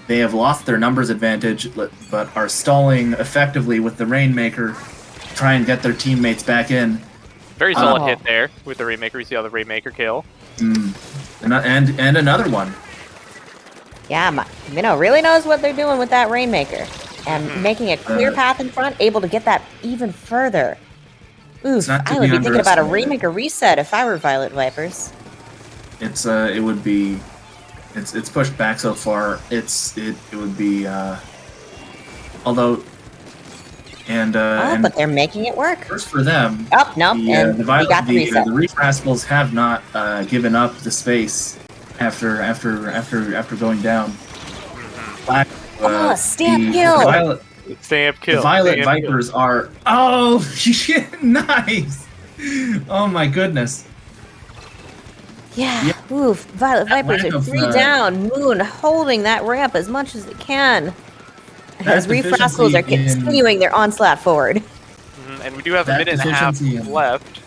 they have lost their numbers advantage, but are stalling effectively with the Rainmaker to try and get their teammates back in. Very solid hit there with the Rainmaker. You see how the Rainmaker kill. And another one. Yeah, Minnow really knows what they're doing with that Rainmaker. And making a clear path in front, able to get that even further. Oof, I would be thinking about a Rainmaker reset if I were Violet Vipers. It's pushed back so far. It would be although but they're making it work. First for them. Oh no, and we got the reset. The Reef Rascals have not given up the space after going down. Stamp kill! Stamp kill. The Violet Vipers are... Oh, shit, nice! Oh my goodness. Yeah, oof. Violet Vipers are 3 down. Moon holding that ramp as much as they can. As Reef Rascals are continuing their onslaught forward. And we do have a minute and a half left.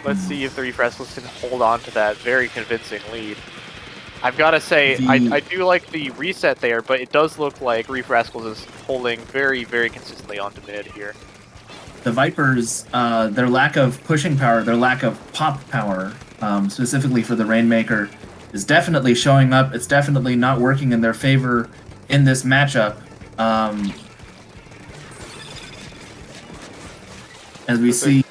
Let's see if the Reef Rascals can hold on to that very convincing lead. I've got to say, I do like the reset there, but it does look like Reef Rascals is holding very, very consistently onto mid here. The Vipers, their lack of pushing power, their lack of pop power, specifically for the Rainmaker, is definitely showing up. It's definitely not working in their favor in this matchup. As we see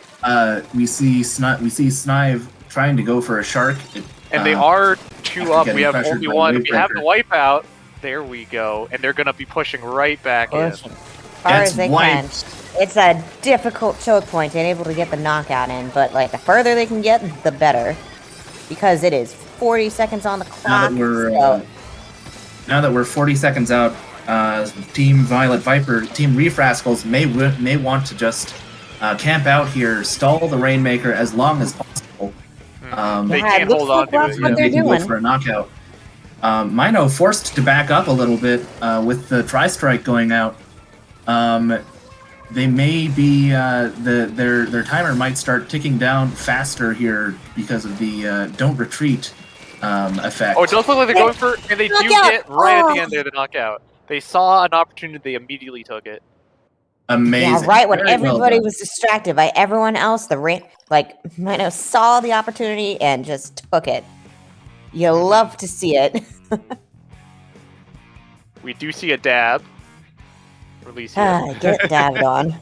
Snive trying to go for a shark. And they are 2 up. We have only one. We have the wipeout. There we go. And they're going to be pushing right back in. As far as they can. It's a difficult choke point and able to get the knockout in, but like the further they can get, the better. Because it is 40 seconds on the clock. Now that we're 40 seconds out, Team Violet Viper, Team Reef Rascals may want to just camp out here, stall the Rainmaker as long as possible. They can't hold on to it. They can go for a knockout. Mino forced to back up a little bit with the Tri-Strike going out. They may be their timer might start ticking down faster here because of the don't retreat effect. Oh, it does look like they're going for, and they do get right at the end there the knockout. They saw an opportunity, they immediately took it. Amazing. Yeah, right when everybody was distracted by everyone else, Mino saw the opportunity and just took it. You love to see it. We do see a dab. Release here. Get dabbed on.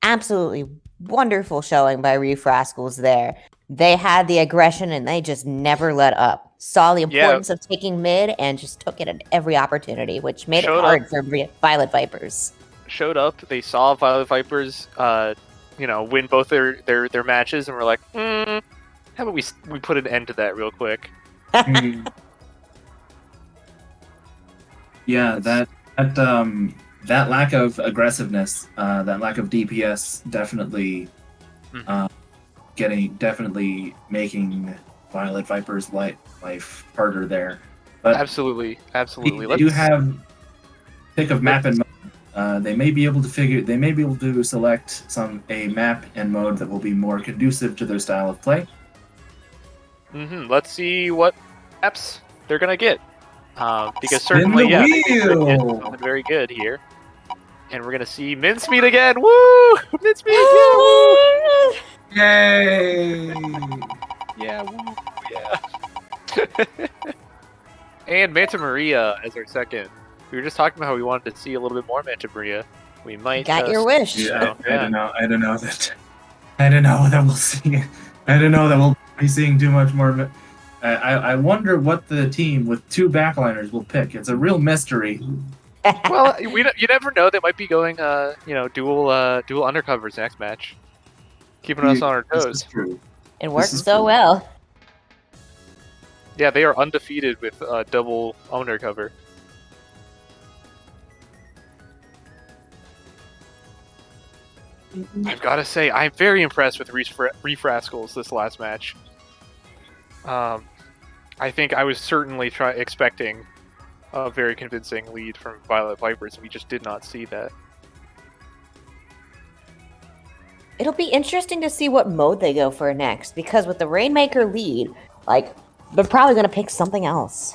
Absolutely wonderful showing by Reef Rascals there. They had the aggression and they just never let up. Saw the importance of taking mid and just took it at every opportunity, which made it hard for Violet Vipers. Showed up, they saw Violet Vipers, win both their matches, and we're like, how about we put an end to that real quick? Yeah, that lack of aggressiveness, that lack of DPS, definitely making Violet Viper's life harder there. But absolutely. They do have pick of map and mode. They may be able to select a map and mode that will be more conducive to their style of play. Let's see what maps they're gonna get. Because certainly, something very good here. And we're gonna see Mincemeat again. Woo! Mincemeat again! Yay! Yeah, woo, yeah. And Manta Maria as our second. We were just talking about how we wanted to see a little bit more Manta Maria. We might got your wish. Yeah, I don't know that we'll see. I don't know that we'll be seeing too much more. I wonder what the team with 2 backliners will pick. It's a real mystery. Well, you never know. They might be going, dual undercovers next match, keeping us on our toes. This is true. It worked so well. Yeah, they are undefeated with double undercover. I've got to say, I'm very impressed with Reef Rascals this last match. I think I was certainly expecting a very convincing lead from Violet Vipers, and we just did not see that. It'll be interesting to see what mode they go for next, because with the Rainmaker lead, like, they're probably going to pick something else.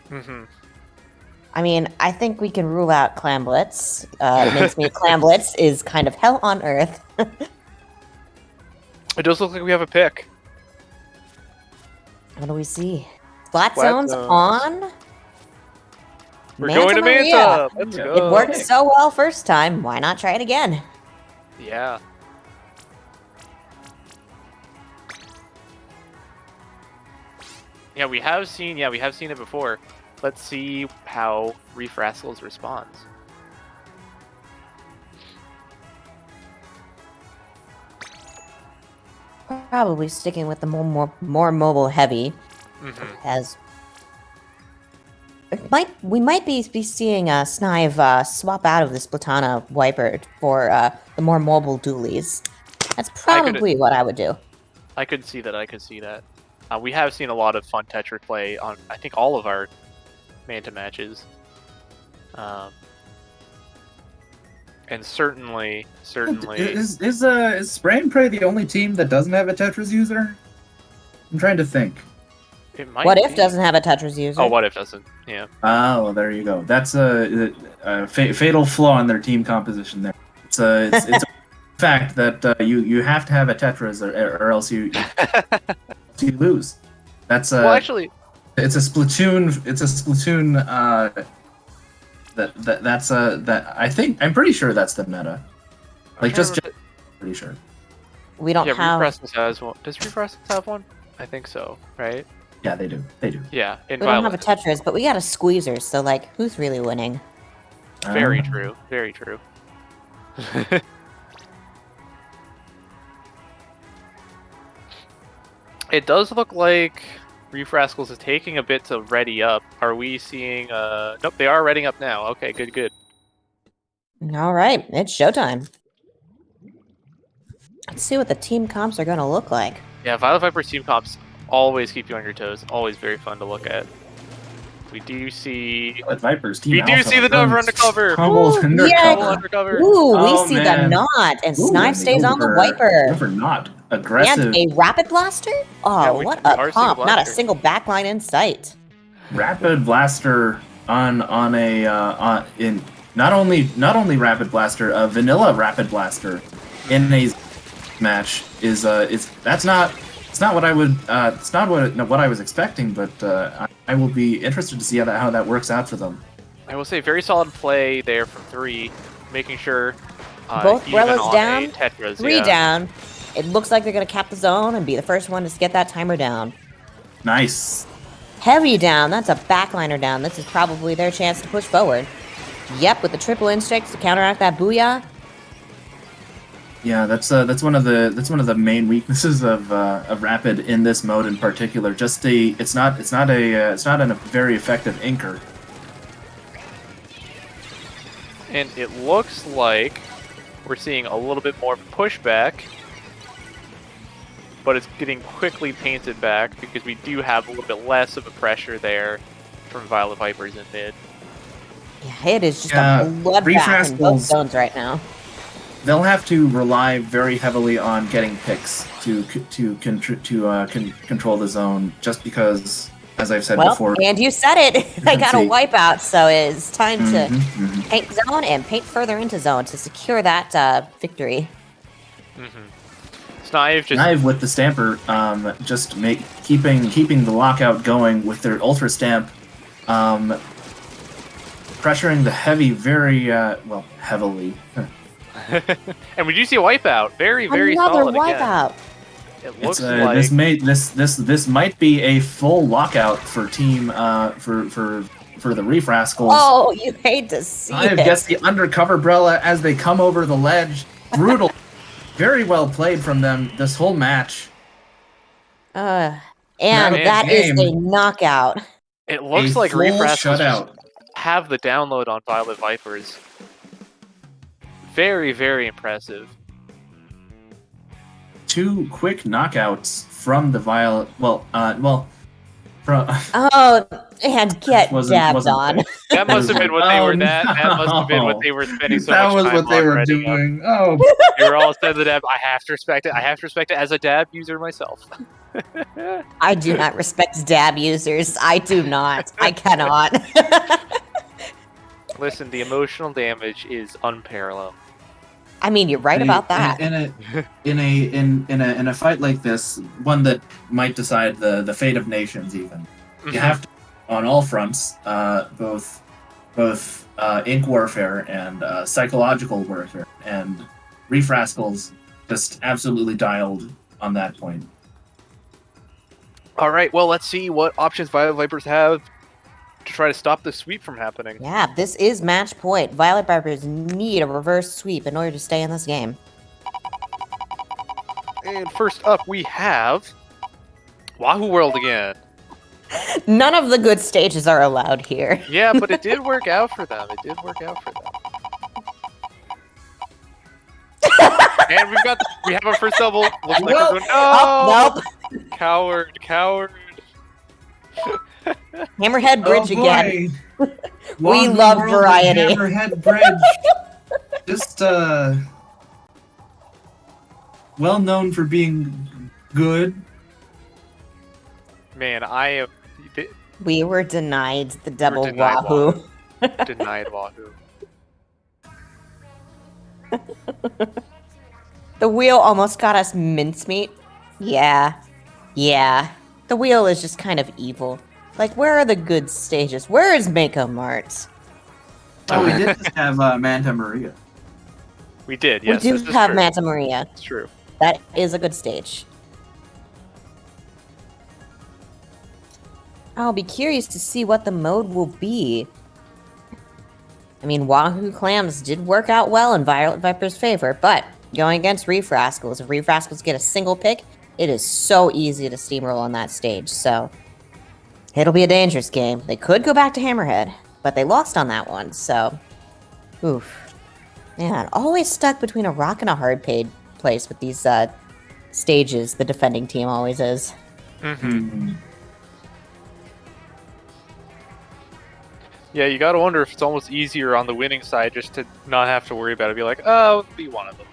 Mm-hmm. I mean, I think we can rule out Clam Blitz. It makes me Clam Blitz is kind of hell on earth. It does look like we have a pick. What do we see? Flat Flat zones zones. on. We're going to Maria. Manta. Let's Yeah. go. It worked so well first time. Why not try it again? Yeah. Yeah, we have seen it before. Let's see how Reef Rascals responds. Probably sticking with the more mobile heavy, Mm-hmm. as we might be seeing Snive swap out of the Splatana Wiper for the more mobile dualies. That's probably what I would do. I could see that. We have seen a lot of fun Tetra play on, I think, all of our Manta matches. And certainly... Is Spray and Pray the only team that doesn't have a Tetris user? I'm trying to think. It might What if be. doesn't have a Tetris user? Oh, what if doesn't? Yeah. Oh, well, there you go. That's a fatal flaw in their team composition. There, it's a fact that you have to have a Tetris or else you lose. That's Well, actually, it's a Splatoon. It's a Splatoon. I'm pretty sure that's the meta. Like just pretty sure. We don't yeah, have. Reef Rascals has one. Does Reef Rascals have one? I think so, right? Yeah, they do. They do. Yeah, in We don't have a Violet. Tetris, but we got a Squeezer. So like, who's really winning? Very true. Very true. It does look like Reef Rascals is taking a bit to ready up. Are we seeing... Nope, they are readying up now. Okay, good. All right, it's showtime. Let's see what the team comps are going to look like. Yeah, Violet Viper's team comps always keep you on your toes. Always very fun to look at. We do see... But Vipers team. We do Alpha see the Dover runs undercover! Humble Ooh, undercover. yeah. Double undercover! Ooh, we Oh, see the man. knot, and Ooh, Snive and stays on the over- Wiper. Over not aggressive. And a Rapid Blaster? Oh, Yeah, what we a are seeing comp. Not a Blaster. single backline in sight. Rapid Blaster on in not only Rapid Blaster, vanilla Rapid Blaster in a match is that's not what I would it's not what I was expecting, but I will be interested to see how that works out for them. I will say, very solid play there from 3, making sure Both even Brellas on down, a Tetris, 3 yeah. down. It looks like they're going to cap the zone and be the first one to get that timer down. Nice. Heavy down. That's a backliner down. This is probably their chance to push forward. Yep, with the triple instincts to counteract that booyah. Yeah, that's one of the main weaknesses of Rapid in this mode in particular. Just it's not a very effective inker. And it looks like we're seeing a little bit more pushback, but it's getting quickly painted back because we do have a little bit less of a pressure there from Violet Vipers in mid. Yeah, it is just Yeah, a bloodbath Reef in both Rascals- zones right now. They'll have to rely very heavily on getting picks to control the zone, just because, as I've said Well, before. and you said it. I got a see. wipeout, so it's time to Mhm. paint zone and paint further into zone to secure that victory. Snive just Knive with the Stamper, just keeping the lockout going with their Ultra Stamp, pressuring the heavy very heavily. and we do see a wipeout. Very Another solid again. wipeout. It looks It's, like this might be a full lockout for team for the Reef Rascals. Oh, you hate to see Knive it. gets the undercover Brella as they come over the ledge. Brutal. Very well played from them this whole match. And Man, that is game. a knockout. it looks A like Reef full Rascals just shutout. have the download on Violet Vipers. Very impressive. 2 quick knockouts from the Violet. From Oh, and get dabbed on. quick. That must have been what they were. Oh, That must have been what no. they were spending so That much was time what they on were writing up. doing. Oh, They were all said the dab. I have to respect it. I have to respect it as a dab user myself. I do not respect dab users. I do not. I cannot. Listen, the emotional damage is unparalleled. I mean, you're right about that. In a fight like this, one that might decide the fate of nations, even you have to, on all fronts, both ink warfare and psychological warfare, and Reef Rascals just absolutely dialed on that point. All right, well, let's see what options Violet Vipers have to try to stop the sweep from happening. Yeah, this is match point. Violet Vipers need a reverse sweep in order to stay in this game. And first up, we have Wahoo World again. None of the good stages are allowed here. Yeah, but it did work out for them. And we have our first double. Looks like we're doing. Oh, nope. Coward. Hammerhead Bridge again. We Wahoo love World variety. and Hammerhead Bridge. Just well known for being good. Man, I am We were denied the double denied Wahoo. denied Wahoo. The wheel almost got us mincemeat. Yeah. The wheel is just kind of evil. Like, where are the good stages? Where is Mako Mart? Oh, we did just have Manta Maria. We did, yes. We do this is have true. Manta Maria. It's true. That is a good stage. I'll be curious to see what the mode will be. I mean, Wahoo Clams did work out well in Violet Viper's favor, but going against Reef Rascals, if Reef Rascals get a single pick, it is so easy to steamroll on that stage, so it'll be a dangerous game. They could go back to Hammerhead, but they lost on that one, so oof. Man, always stuck between a rock and a hard place with these stages, the defending team always is. Mm-hmm. Yeah, you gotta wonder if it's almost easier on the winning side just to not have to worry about it. Be like, oh, be one of them.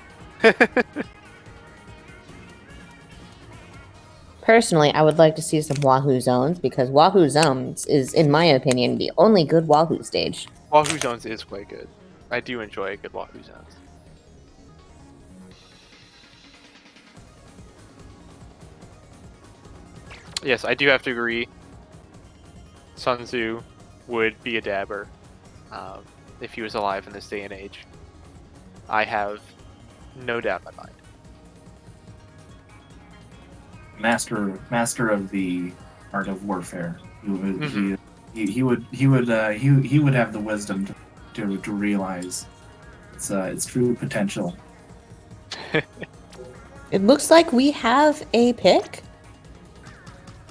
Personally, I would like to see some Wahoo Zones, because Wahoo Zones is, in my opinion, the only good Wahoo stage. Wahoo Zones is quite good. I do enjoy a good Wahoo Zones. Yes, I do have to agree. Sun Tzu would be a dabber if he was alive in this day and age. I have no doubt in my mind. Master of the art of warfare. He would have the wisdom to realize its true potential. It looks like we have a pick.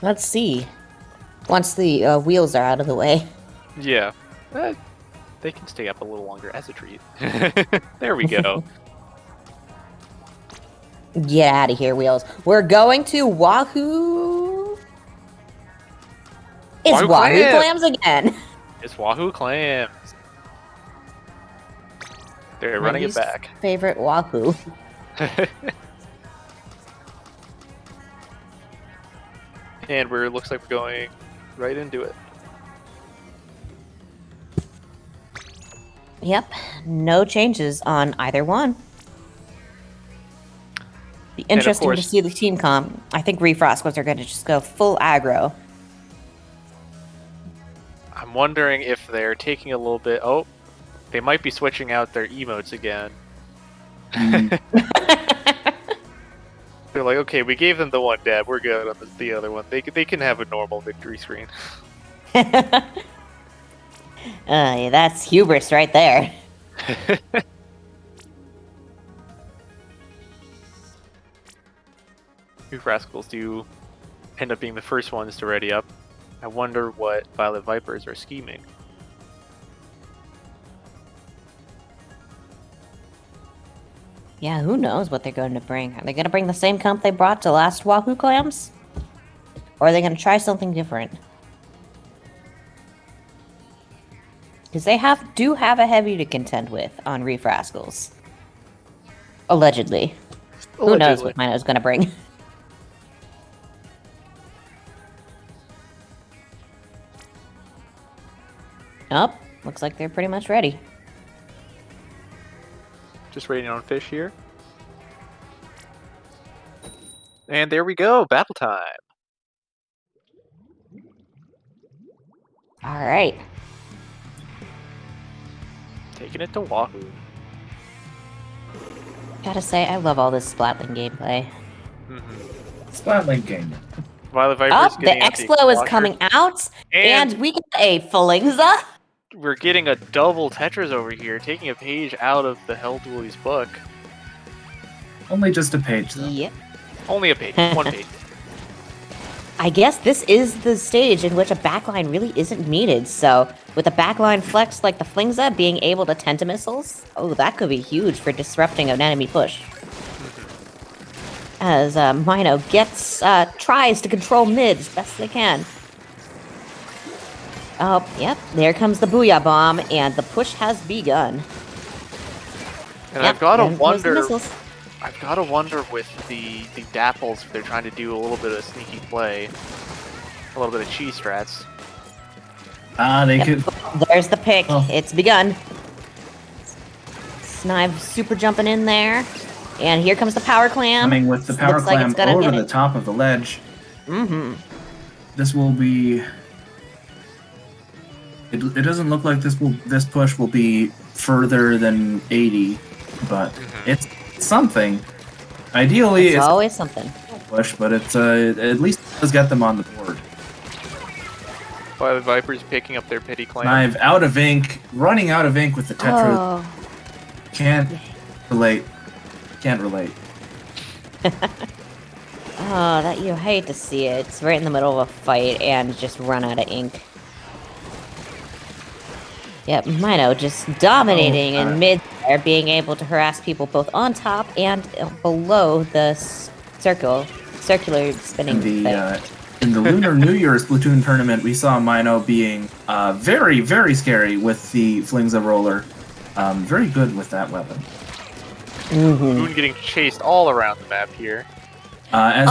Let's see. Once the wheels are out of the way. Yeah. They can stay up a little longer as a treat. There we go. Get out of here, wheels. We're going to Wahoo. It's Wahoo Clams again. It's Wahoo Clams. They're running it back. Favorite Wahoo. And looks like we're going right into it. Yep, no changes on either one. Be interesting to see the team comp. I think Reef Rascals are going to just go full aggro. I'm wondering if they're taking a little bit. Oh, they might be switching out their emotes again. They're like, okay, we gave them the one dab. We're good on the other one. They can have a normal victory screen. That's hubris right there. Reef Rascals do end up being the first ones to ready up. I wonder what Violet Vipers are scheming. Yeah, who knows what they're going to bring? Are they going to bring the same comp they brought to last Wahoo clams? Or are they going to try something different? Because they do have a heavy to contend with on Reef Rascals. Allegedly. Who knows what Mino's going to bring? Oh, looks like they're pretty much ready. Just waiting on fish here. And there we go, battle time. Alright. Taking it to Wahoo. Gotta say, I love all this Splatling gameplay. Splatling game. Violet Viper's Oh, the getting out Explo is Walker. coming out, And and we get a Flingza. we're getting a double Tetras over here, taking a page out of the Hell Dualies book. Only just a page, though. Yep. Only a page, one page. I guess this is the stage in which a backline really isn't needed, so with a backline flex like the Flingza being able to Tentamissiles, oh, that could be huge for disrupting an enemy push. As Mino tries to control mid as best they can. Oh, yep, there comes the Booyah Bomb, and the push has begun. And Yep, I've got to there goes the wonder. missiles. I've got to wonder with the Dapples if they're trying to do a little bit of sneaky play, a little bit of cheese strats. They Yep. could. There's the pick. Oh. It's begun. Snive super jumping in there. And here comes the power clam. Coming with the power Looks like clam it's gonna over get the it. top of the ledge. Mm-hmm. This will be. It doesn't look like this push will be further than 80, but it's something. Ideally, It's it's always something. a push, but it's at least it does get them on the board. Violet Viper's picking up their pity clan. Knive out of ink, running out of ink with the Tetra. Oh. Can't relate. Can't relate. Oh, that you hate to see it. It's right in the middle of a fight and just run out of ink. Yep, Mino just dominating in mid there, being able to harass people both on top and below the circular spinning thing. In the Lunar New Year Splatoon tournament, we saw Mino being very, very scary with the Flingza roller. Very good with that weapon. Moon getting chased all around the map here. As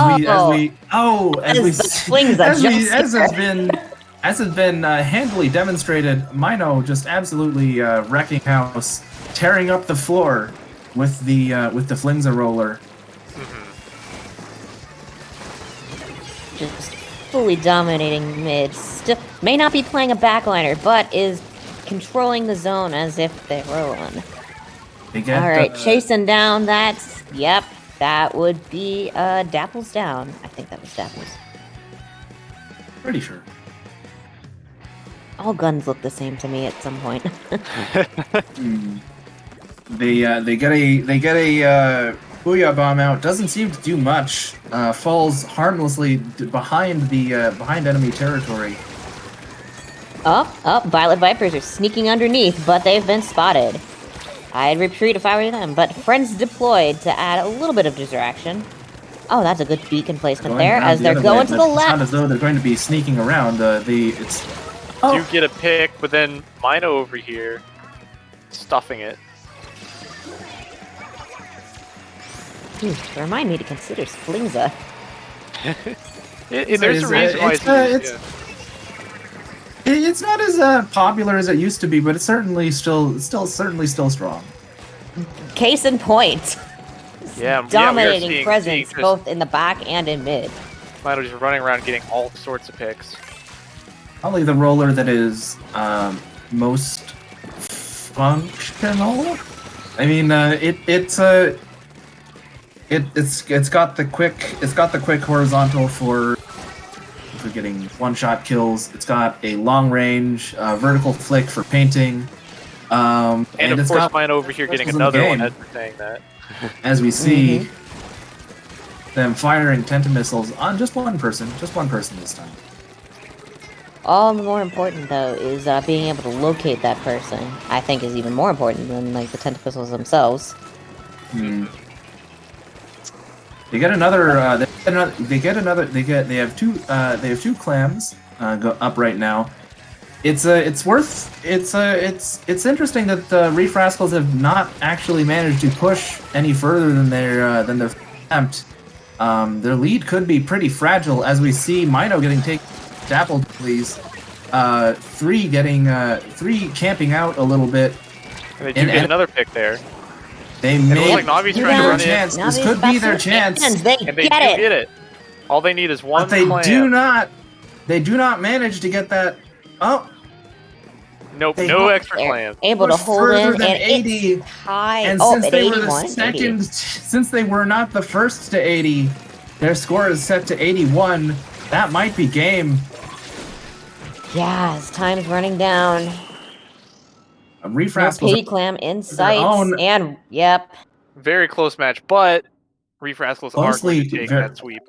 has been handily demonstrated, Mino just absolutely wrecking house, tearing up the floor with the Flingza roller. Just fully dominating mid. Still may not be playing a backliner, but is controlling the zone as if they were one. Alright, chasing down that. Yep, that would be Dapples down. I think that was Dapples. Pretty sure. All guns look the same to me at some point. They get a Booyah Bomb out. Doesn't seem to do much. Falls harmlessly behind enemy territory. Oh, Violet Vipers are sneaking underneath, but they've been spotted. I'd retreat if I were them, but friends deployed to add a little bit of distraction. Oh, that's a good beacon placement there, as they're going to the left. It's not as though they're going to be sneaking around. Do get a pick, but then Mino over here, stuffing it. Remind me to consider Flingza. There's a reason why it's not as popular as it used to be, but it's certainly still strong. Case in point. Yeah, Dominating presence both in the back and in mid. Mino just running around getting all sorts of picks. Probably the roller that is most functional. I mean, it's got the quick horizontal for getting one-shot kills. It's got a long range vertical flick for painting. And of course, mine over here getting another one as we're saying that. As we see them firing Tentamissiles on just one person this time. All the more important, though, is being able to locate that person. I think is even more important than like the Tentamissiles themselves. They get another. They have two clams go up right now. It's interesting that the Reef Rascals have not actually managed to push any further than their attempt. Their lead could be pretty fragile as we see Mino getting taken. Dapple, please. Three camping out a little bit. And they do get another pick there. They And it may looks like Navi's trying to run chance. in. This could be their chance. And they And they get do it. get it. All they need is one But they clam. do not manage to get that. Oh, Nope, they no don't- extra clam. Able to Push hold further in than and 80. it's high. and Oh, since at they were the 81. second, since they were not the first to 80, their score is set to 81. That might be game. Yeah, his time's running down. Reef No Rascals pity clam in sight. own- And, yep. Very close match, but Reef Rascals are Closely going to take that sweep.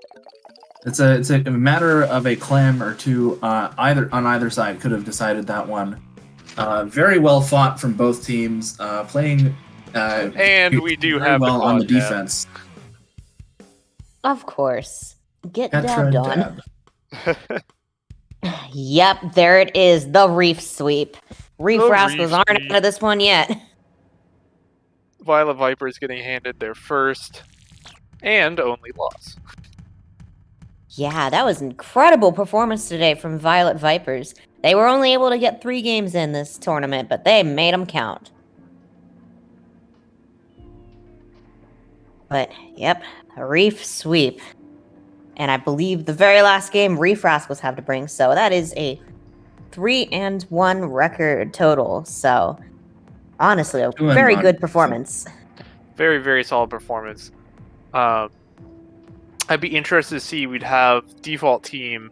It's a matter of a clam or two. Either side could have decided that one. Very well fought from both teams. Playing. And we do very have well the on the quad dab. defense. Of course. Get Tetra dabbed on. dab. Yep, there it is. The Reef Sweep. Reef The Rascals Reef aren't Sweep. out of this one yet. Violet Vipers getting handed their first and only loss. Yeah, that was incredible performance today from Violet Vipers. They were only able to get 3 games in this tournament, but they made them count. But, yep, a Reef Sweep. And I believe the very last game Reef Rascals have to bring, so that is a 3-1 record total. So, honestly, a 2-1. very good performance. Very, very solid performance. I'd be interested to see. We'd have default team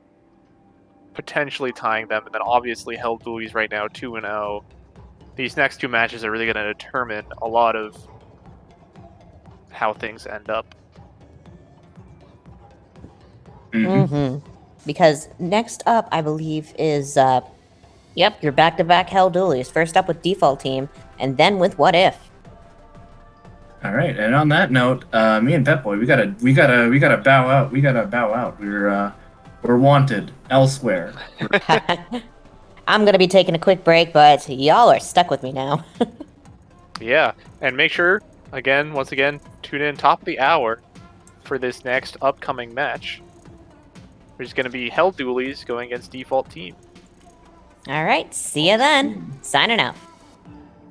potentially tying them, and then obviously Hell Dualies right now 2-0. These next 2 matches are really going to determine a lot of how things end up. Because next up, I believe, is, yep, your back-to-back Hell Dualies. First up with default team, and then with What If. All right, and on that note, me and Pep Boy, we gotta bow out. We gotta bow out. We're wanted elsewhere. I'm gonna be taking a quick break, but y'all are stuck with me now. Yeah, and make sure, once again, tune in top of the hour for this next upcoming match, which is going to be Hell Dualies going against default team. All right, see ya then. Signing out.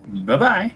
Bye bye.